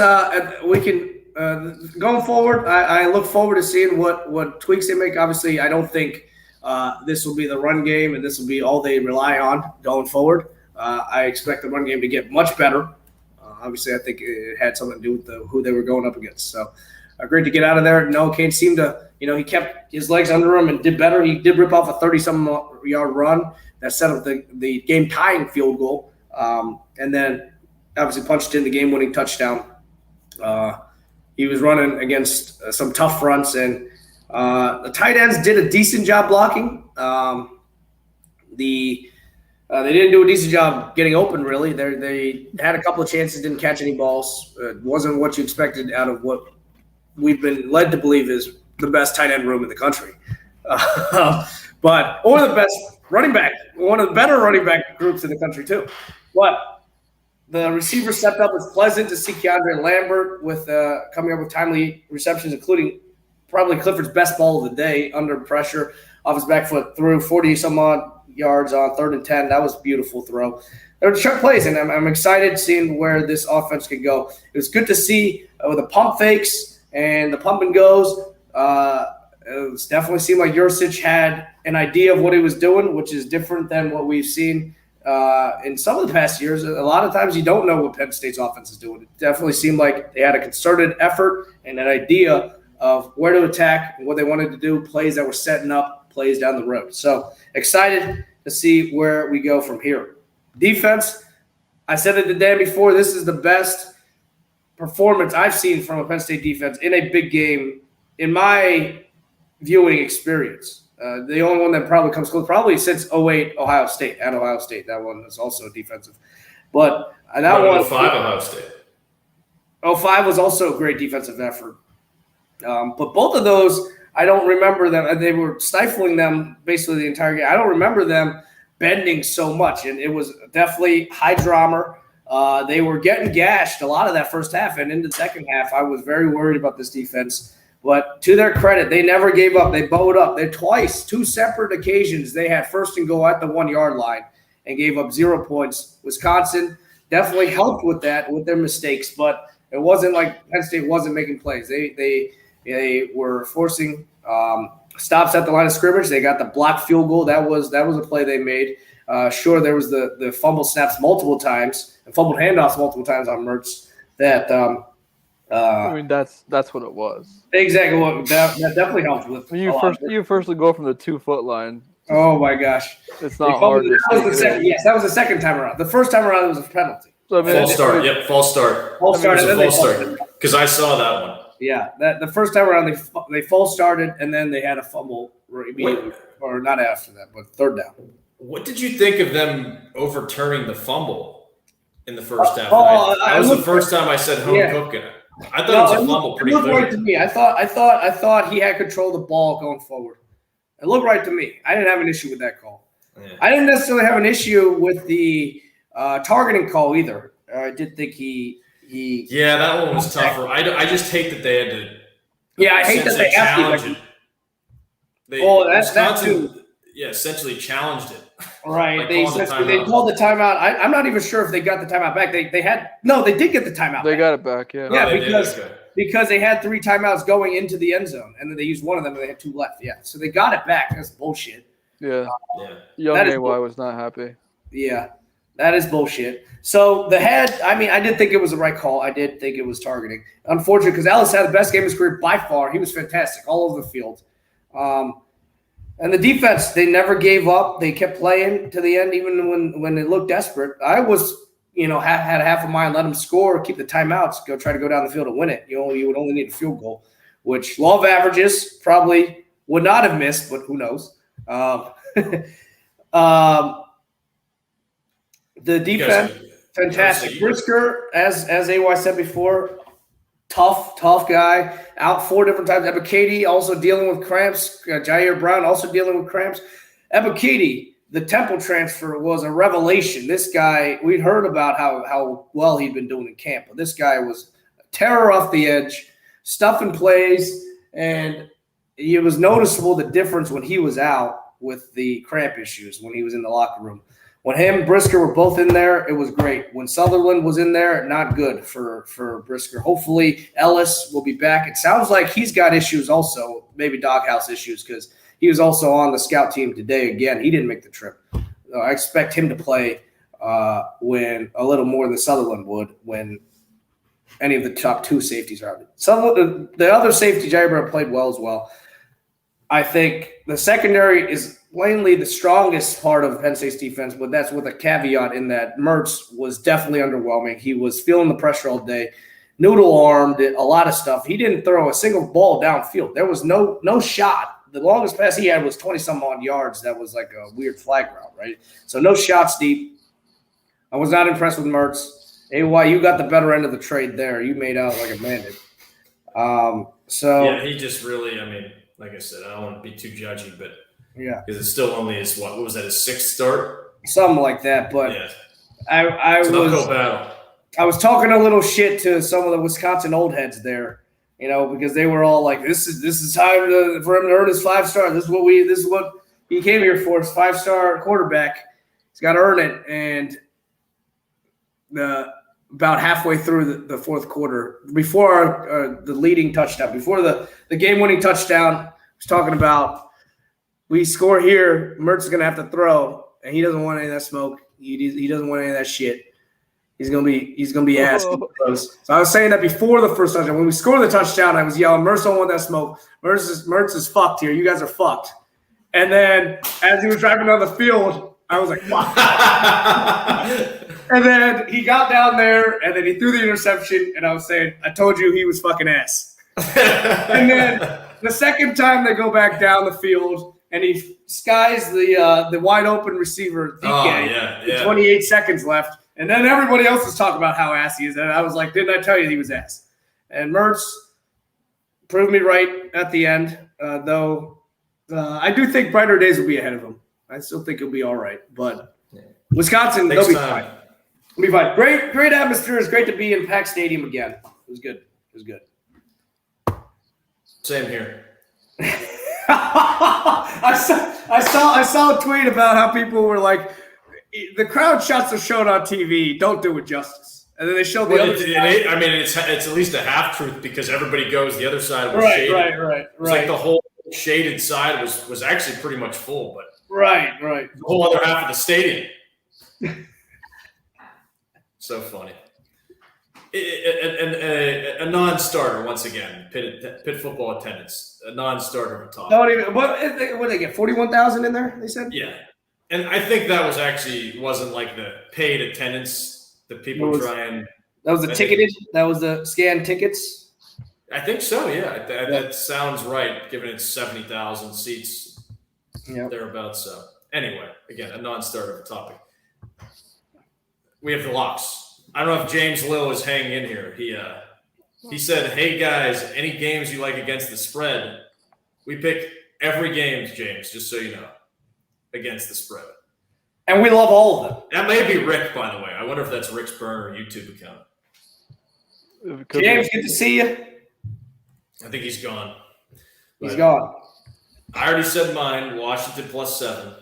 [SPEAKER 2] we can going forward, I look forward to seeing what tweaks they make. Obviously, I don't think this will be the run game and this will be all they rely on going forward. I expect the run game to get much better. Obviously, I think it had something to do with who they were going up against. So, great to get out of there. Noah Cain seemed to, he kept his legs under him and did better. He did rip off a 30-some-yard run that set up the game-tying field goal. And then, obviously, punched in the game-winning touchdown. He was running against some tough fronts, and the tight ends did a decent job blocking. They didn't do a decent job getting open, really. They had a couple of chances, didn't catch any balls. It wasn't what you expected out of what we've been led to believe is the best tight end room in the country. Or the best running back, one of the better running back groups in the country, too. But the receiver stepped up. It's pleasant to see Keandre Lambert with coming up with timely receptions, including probably Clifford's best ball of the day under pressure off his back foot through 40-some-odd yards on 3rd and 10. That was a beautiful throw. They were sharp plays, and I'm excited seeing where this offense could go. It was good to see with the pump fakes and the pump and goes. It definitely seemed like Yurcich had an idea of what he was doing, which is different than what we've seen in some of the past years. A lot of times you don't know what Penn State's offense is doing. It definitely seemed like they had a concerted effort and an idea of where to attack and what they wanted to do, plays that were setting up plays down the road. So excited to see where we go from here. Defense, I said it the day before, this is the best performance I've seen from a Penn State defense in a big game in my viewing experience. The only one that probably comes close, probably since 08 Ohio State. That one is also defensive. But that one,
[SPEAKER 3] 05 Ohio State.
[SPEAKER 2] 05 was also a great defensive effort. But both of those, I don't remember them. They were stifling them basically the entire game. I don't remember them bending so much, and it was definitely high drama. They were getting gashed a lot of that first half, and into the second half, I was very worried about this defense. But to their credit, they never gave up. They bowed up. Two separate occasions, they had 1st and goal at the 1-yard line and gave up 0 points. Wisconsin definitely helped with that, with their mistakes, but it wasn't like Penn State wasn't making plays. They were forcing stops at the line of scrimmage. They got the blocked field goal. That was a play they made. Sure, there was the fumble snaps multiple times and fumbled handoffs multiple times on Mertz. That
[SPEAKER 1] that's what it was.
[SPEAKER 2] Exactly. What that definitely helped with.
[SPEAKER 1] You firstly go from the 2-foot line.
[SPEAKER 2] Oh my gosh,
[SPEAKER 1] it's not hard.
[SPEAKER 2] That was the second time around. The first time around, it was a penalty.
[SPEAKER 3] So, false start. Yep, false start.
[SPEAKER 2] False start.
[SPEAKER 3] False start. Because I saw that one.
[SPEAKER 2] Yeah, the first time around they false started and then they had a fumble immediately, or not after that, but 3rd down.
[SPEAKER 3] What did you think of them overturning the fumble in the first half?
[SPEAKER 2] That
[SPEAKER 3] was the first time I said home cooking it. I thought it was a fumble pretty clear.
[SPEAKER 2] Right to me. I thought he had control of the ball going forward. It looked right to me. I didn't have an issue with that call. Yeah. I didn't necessarily have an issue with the targeting call either. I did think he
[SPEAKER 3] that one was tougher. I just hate that they had to.
[SPEAKER 2] Yeah, I hate that they have to. That too.
[SPEAKER 3] Yeah, essentially challenged it.
[SPEAKER 2] Right. They called the timeout. I'm not even sure if they got the timeout back. They did get the timeout.
[SPEAKER 1] They got it back. Yeah.
[SPEAKER 2] Yeah, because they had 3 timeouts going into the end zone, and then they used one of them, and they had 2 left. Yeah, so they got it back. That's bullshit.
[SPEAKER 1] Yeah. Young AY was not happy.
[SPEAKER 2] Yeah, that is bullshit. So the head, I did think it was the right call. I did think it was targeting. Unfortunately, because Ellis had the best game of his career by far. He was fantastic all over the field. And the defense, they never gave up. They kept playing to the end, even when they looked desperate. I was, had half a mind, let them score, keep the timeouts, try to go down the field and win it. You would only need a field goal, which law of averages probably would not have missed, but who knows? The defense, fantastic. Brisker, as AY said before, tough guy. Out 4 different times. Ebiketie also dealing with cramps. Jair Brown also dealing with cramps. Ebiketie, the Temple transfer, was a revelation. This guy, we'd heard about how well he'd been doing in camp, but this guy was a terror off the edge, stuffing plays, and it was noticeable the difference when he was out with the cramp issues when he was in the locker room. When him and Brisker were both in there, it was great. When Sutherland was in there, not good for Brisker. Hopefully Ellis will be back. It sounds like he's got issues also, maybe doghouse issues, because he was also on the scout team today again. He didn't make the trip. I expect him to play when a little more than Sutherland would when any of the top 2 safeties are out. The other safety, Jair played well as well. I think the secondary is plainly the strongest part of Penn State's defense, but that's with a caveat in that Mertz was definitely underwhelming. He was feeling the pressure all day, noodle-armed, a lot of stuff. He didn't throw a single ball downfield. There was no shot. The longest pass he had was 20-some-odd yards. That was like a weird flag route, right? So no shots deep. I was not impressed with Mertz. AY, you got the better end of the trade there. You made out like a bandit.
[SPEAKER 3] Yeah, he just really, like I said, I don't want to be too judgy, but
[SPEAKER 2] yeah,
[SPEAKER 3] because it's still only his what was that, his 6th start?
[SPEAKER 2] Something like that. But
[SPEAKER 3] yeah.
[SPEAKER 2] I was talking a little shit to some of the Wisconsin old heads there, because they were all like, "This is time for him to earn his 5-star. This is what he came here for. His 5-star quarterback. He's got to earn it." And about halfway through the fourth quarter, before the leading touchdown, before the game-winning touchdown, I was talking about we score here, Mertz is going to have to throw, and he doesn't want any of that smoke. He doesn't want any of that shit. He's gonna be ass. So I was saying that before the first touchdown. When we score the touchdown, I was yelling, "Mertz don't want that smoke. Mertz is fucked here. You guys are fucked." And then as he was driving down the field, I was like, "Fuck." And then he got down there, and then he threw the interception, and I was saying, "I told you he was fucking ass." And then the second time they go back down the field, and he skies the wide open receiver, DK, with 28 seconds left. And then everybody else is talking about how ass he is. And I was like, didn't I tell you he was ass? And Mertz proved me right at the end, though I do think brighter days will be ahead of him. I still think he'll be all right. But Wisconsin, they'll be fine. They'll be fine. Great atmosphere. It's great to be in Pack Stadium again. It was good.
[SPEAKER 3] Same here.
[SPEAKER 2] I saw a tweet about how people were like, the crowd shots are shown on TV. Don't do it justice. And then they showed the other side.
[SPEAKER 3] It's at least a half truth because everybody goes the other side was shaded.
[SPEAKER 2] Right.
[SPEAKER 3] It's like the whole shaded side was actually pretty much full, but
[SPEAKER 2] right.
[SPEAKER 3] The whole other half of the stadium. So funny. A non-starter once again. Pitt football attendance. A non-starter on top.
[SPEAKER 2] What did they get? 41,000 in there? They said.
[SPEAKER 3] Yeah. And I think that wasn't like the paid attendance that people try and.
[SPEAKER 2] That was the ticketed. That was the scanned tickets.
[SPEAKER 3] I think so. Yeah, that sounds right. Given it's 70,000 seats, thereabouts. So anyway, again, a non-starter topic. We have the locks. I don't know if James Lill is hanging in here. He said, "Hey guys, any games you like against the spread? We pick every game, James. Just so you know." Against the spread.
[SPEAKER 2] And we love all of them.
[SPEAKER 3] That may be Rick, by the way. I wonder if that's Rick's burner YouTube account.
[SPEAKER 2] James, good to see you.
[SPEAKER 3] I think he's gone.
[SPEAKER 2] He's gone.
[SPEAKER 3] I already said mine, Washington +7.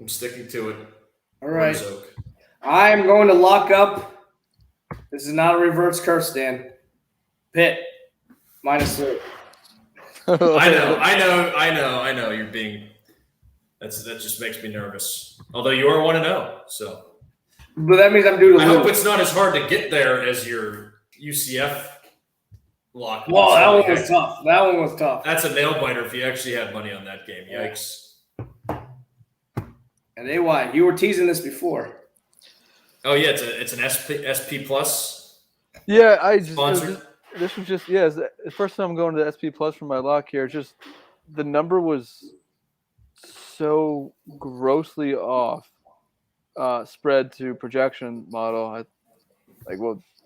[SPEAKER 3] I'm sticking to it.
[SPEAKER 2] All right. I am going to lock up. This is not a reverse curse, Dan. Pitt, -3.
[SPEAKER 3] I know. You're being that just makes me nervous. Although you are 1-0, so.
[SPEAKER 2] But that means I'm due to lose.
[SPEAKER 3] I hope it's not as hard to get there as your UCF lock.
[SPEAKER 2] Well, that one was tough.
[SPEAKER 3] That's a nail biter if you actually had money on that game. Yikes.
[SPEAKER 2] And AY, you were teasing this before.
[SPEAKER 3] Oh yeah, it's an SP plus.
[SPEAKER 1] Yeah, I just
[SPEAKER 3] sponsored.
[SPEAKER 1] This was just it's the first time I'm going to the SP Plus for my lock here. Just the number was so grossly off, spread to projection model.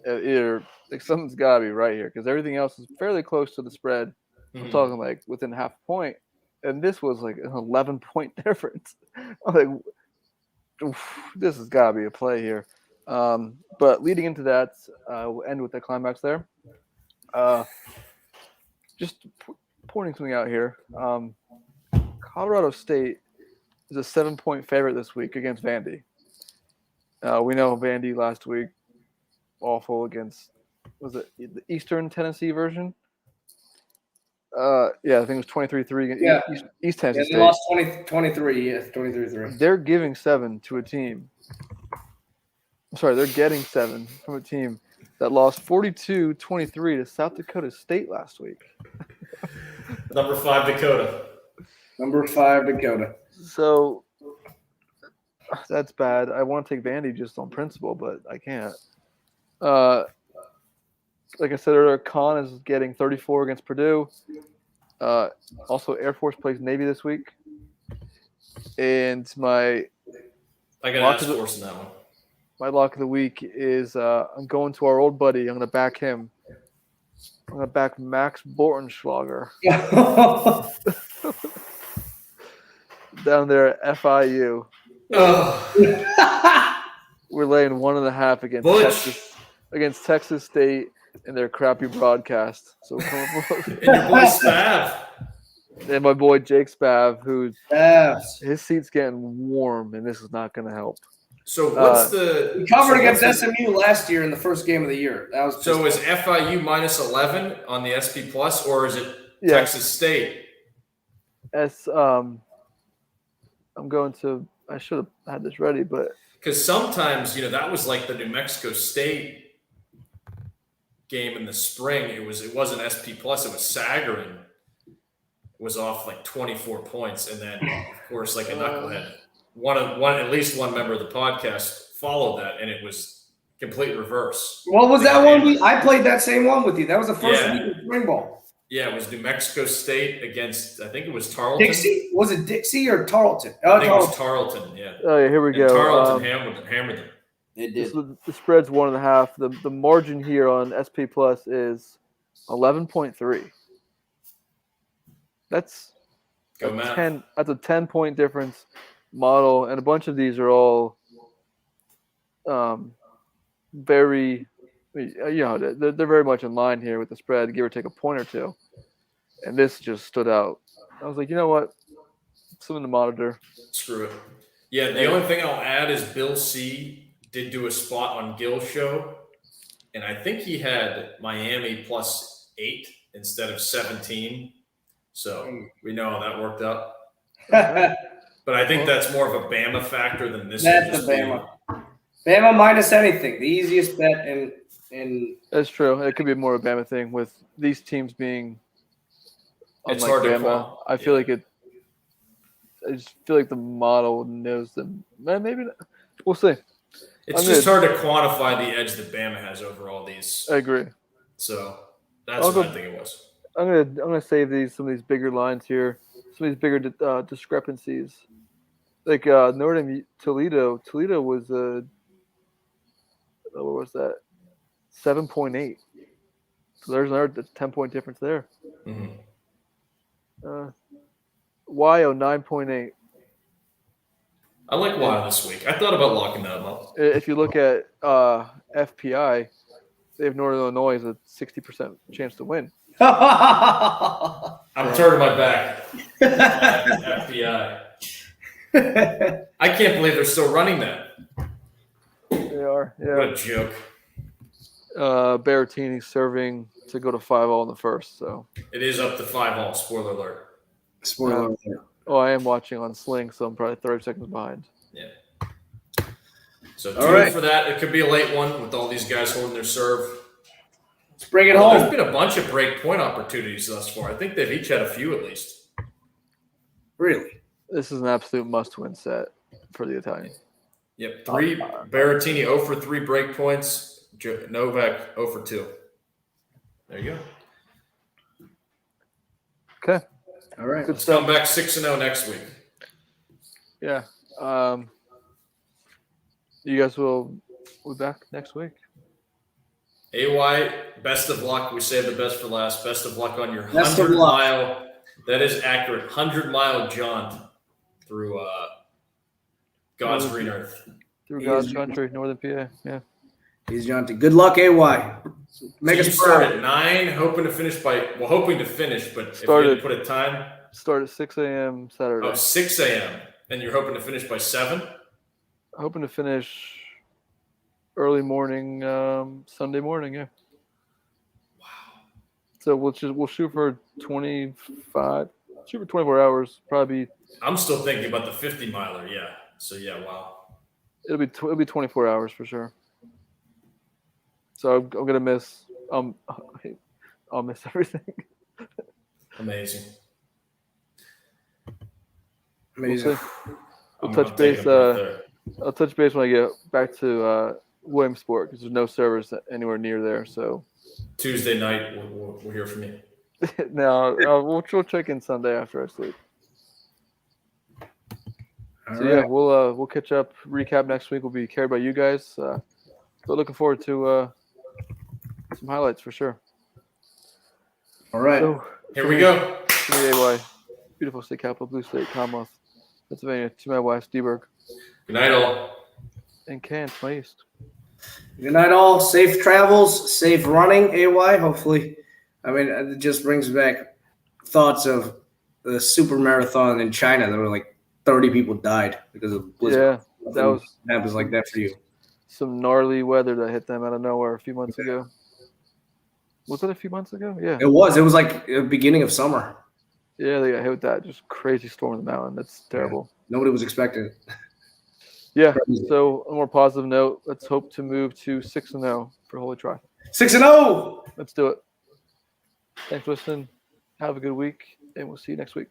[SPEAKER 1] Either something's got to be right here because everything else is fairly close to the spread. Mm-hmm. I'm talking like within half a point, and this was like an 11-point difference. I'm like, this has got to be a play here. But leading into that, we'll end with the climax there. Just pointing something out here. Colorado State is a 7-point favorite this week against Vandy. We know Vandy last week, awful against, was it the Eastern Tennessee version? Yeah, I think it was 23-3 against East Tennessee State.
[SPEAKER 2] They lost 23, 23-3.
[SPEAKER 1] They're giving 7 to a team. I'm sorry, they're getting 7 from a team that lost 42-23 to South Dakota State last week.
[SPEAKER 3] Number 5 Dakota.
[SPEAKER 2] Number 5 Dakota.
[SPEAKER 1] So that's bad. I want to take Vandy just on principle, but I can't. Like I said earlier, Con is getting 34 against Purdue. Also, Air Force plays Navy this week. And
[SPEAKER 3] I got Air Force in that one.
[SPEAKER 1] My lock of the week is I'm going to our old buddy. I'm going to back him. I'm going to back Max Bortenschlager. Down there at FIU. We're laying 1.5 against Texas State and their crappy broadcast. So
[SPEAKER 3] and your boy Spav.
[SPEAKER 1] And my boy Jake Spav, his seat's getting warm, and this is not going to help.
[SPEAKER 3] So what's the?
[SPEAKER 2] We covered against SMU last year in the first game of the year. That was
[SPEAKER 3] so is FIU minus 11 on the SP Plus, or is it Texas State?
[SPEAKER 1] I'm going to. I should have had this ready, but
[SPEAKER 3] because sometimes that was like the New Mexico State game in the spring. It wasn't SP Plus. It was Sagarin was off like 24 points, and then of course like a knucklehead. At least one member of the podcast followed that, and it was complete reverse.
[SPEAKER 2] What was that one? I played that same one with you. That was the first week of spring ball.
[SPEAKER 3] Yeah, it was New Mexico State against, I think it was Tarleton.
[SPEAKER 2] Dixie? Was it Dixie or Tarleton?
[SPEAKER 3] I think it was Tarleton, yeah.
[SPEAKER 1] Oh, yeah, here we go.
[SPEAKER 3] Tarleton hammered them.
[SPEAKER 2] It did.
[SPEAKER 1] The spread's 1.5. The margin here on SP Plus is 11.3. That's
[SPEAKER 3] Go math.
[SPEAKER 1] That's a 10-point difference. Model, and a bunch of these are all very, they're very much in line here with the spread, give or take a point or two. And this just stood out. I was like, you know what? Something to monitor.
[SPEAKER 3] Screw it. Yeah, the only thing I'll add is Bill C. did do a spot on Gill's show, and I think he had Miami plus 8 instead of 17. So we know how that worked out. But I think that's more of a Bama factor than this.
[SPEAKER 2] That's the Bama. Bama minus anything. The easiest bet in.
[SPEAKER 1] That's true. It could be more of a Bama thing with these teams being.
[SPEAKER 3] It's hard to
[SPEAKER 1] Bama. I feel like it. I just feel like the model knows them. Maybe not. We'll see.
[SPEAKER 3] It's just hard to quantify the edge that Bama has over all these.
[SPEAKER 1] I agree.
[SPEAKER 3] So that's what I think it was.
[SPEAKER 1] I'm gonna save some of these bigger lines here. Some of these bigger discrepancies. Like Notre Dame, Toledo. Toledo was what was that? 7.8. So there's another 10-point difference there.
[SPEAKER 3] Mm-hmm.
[SPEAKER 1] YO 9.8.
[SPEAKER 3] I like Wild this week. I thought about locking that up.
[SPEAKER 1] If you look at FPI, they have Northern Illinois as a 60% chance to win.
[SPEAKER 3] I'm turning my back. FBI. I can't believe they're still running that.
[SPEAKER 1] They are. Yeah.
[SPEAKER 3] What a joke.
[SPEAKER 1] Berrettini serving to go to 5-all in the first. So
[SPEAKER 3] it is up to 5-all. Spoiler alert.
[SPEAKER 2] Spoiler alert.
[SPEAKER 1] Oh, I am watching on Sling, so I'm probably 30 seconds behind.
[SPEAKER 3] Yeah. So tune for that. It could be a late one with all these guys holding their serve.
[SPEAKER 2] Let's bring it home.
[SPEAKER 3] There's been a bunch of break point opportunities thus far. I think they've each had a few at least.
[SPEAKER 2] Really?
[SPEAKER 1] This is an absolute must-win set for the Italian.
[SPEAKER 3] Yep. Berrettini 0 for 3 break points. Novak 0 for 2. There you go.
[SPEAKER 1] Okay.
[SPEAKER 2] All right.
[SPEAKER 3] Let's come back 6-0 next week.
[SPEAKER 1] Yeah. You guys will be back next week.
[SPEAKER 3] AY, best of luck. We save the best for last. Best of luck on your 100-mile. That is accurate. 100-mile jaunt through God's green earth.
[SPEAKER 1] Through God's country, Northern PA. Yeah.
[SPEAKER 2] He's jaunting. Good luck, AY.
[SPEAKER 3] Make us start at 9, hoping to finish, but if you had to put a time.
[SPEAKER 1] Start at 6 a.m. Saturday.
[SPEAKER 3] Oh, 6 a.m. And you're hoping to finish by 7?
[SPEAKER 1] Hoping to finish early morning, Sunday morning. Yeah.
[SPEAKER 3] Wow.
[SPEAKER 1] So we'll shoot for 25. Shoot for 24 hours. Probably.
[SPEAKER 3] I'm still thinking about the 50 miler. Yeah. So yeah. Wow.
[SPEAKER 1] It'll be 24 hours for sure. So I'm gonna miss. I'll miss everything.
[SPEAKER 3] Amazing.
[SPEAKER 2] Amazing.
[SPEAKER 1] We'll touch base. I'll touch base when I get back to Williamsport because there's no service anywhere near there. So
[SPEAKER 3] Tuesday night, we'll hear from you.
[SPEAKER 1] no, we'll check in Sunday after I sleep.
[SPEAKER 2] All
[SPEAKER 1] So
[SPEAKER 2] right.
[SPEAKER 1] yeah, we'll catch up. Recap next week will be carried by you guys. But looking forward to some highlights for sure.
[SPEAKER 2] All right.
[SPEAKER 1] So
[SPEAKER 3] Here we go.
[SPEAKER 1] for me, AY, beautiful state capital, blue state, Commonwealth, Pennsylvania. To my west, Deberg,
[SPEAKER 3] Good night, all.
[SPEAKER 1] and Cairns, to my east.
[SPEAKER 2] Good night, all. Safe travels, safe running, AY. Hopefully, I mean, it just brings back thoughts of the super marathon in China. There were like 30 people died because of blizzard.
[SPEAKER 1] Yeah, that was
[SPEAKER 2] happens like that for you.
[SPEAKER 1] some gnarly weather that hit them out of nowhere a few months ago. Was it a few months ago? Yeah.
[SPEAKER 2] It was. It was like the beginning of summer.
[SPEAKER 1] Yeah, they got hit with that just crazy storm in the mountain. That's terrible.
[SPEAKER 2] Nobody was expecting it.
[SPEAKER 1] Yeah.
[SPEAKER 2] Crazy.
[SPEAKER 1] So on a more positive note, let's hope to move to 6-0 for Holy Try.
[SPEAKER 2] 6-0.
[SPEAKER 1] Let's do it. Thanks for listening. Have a good week, and we'll see you next week.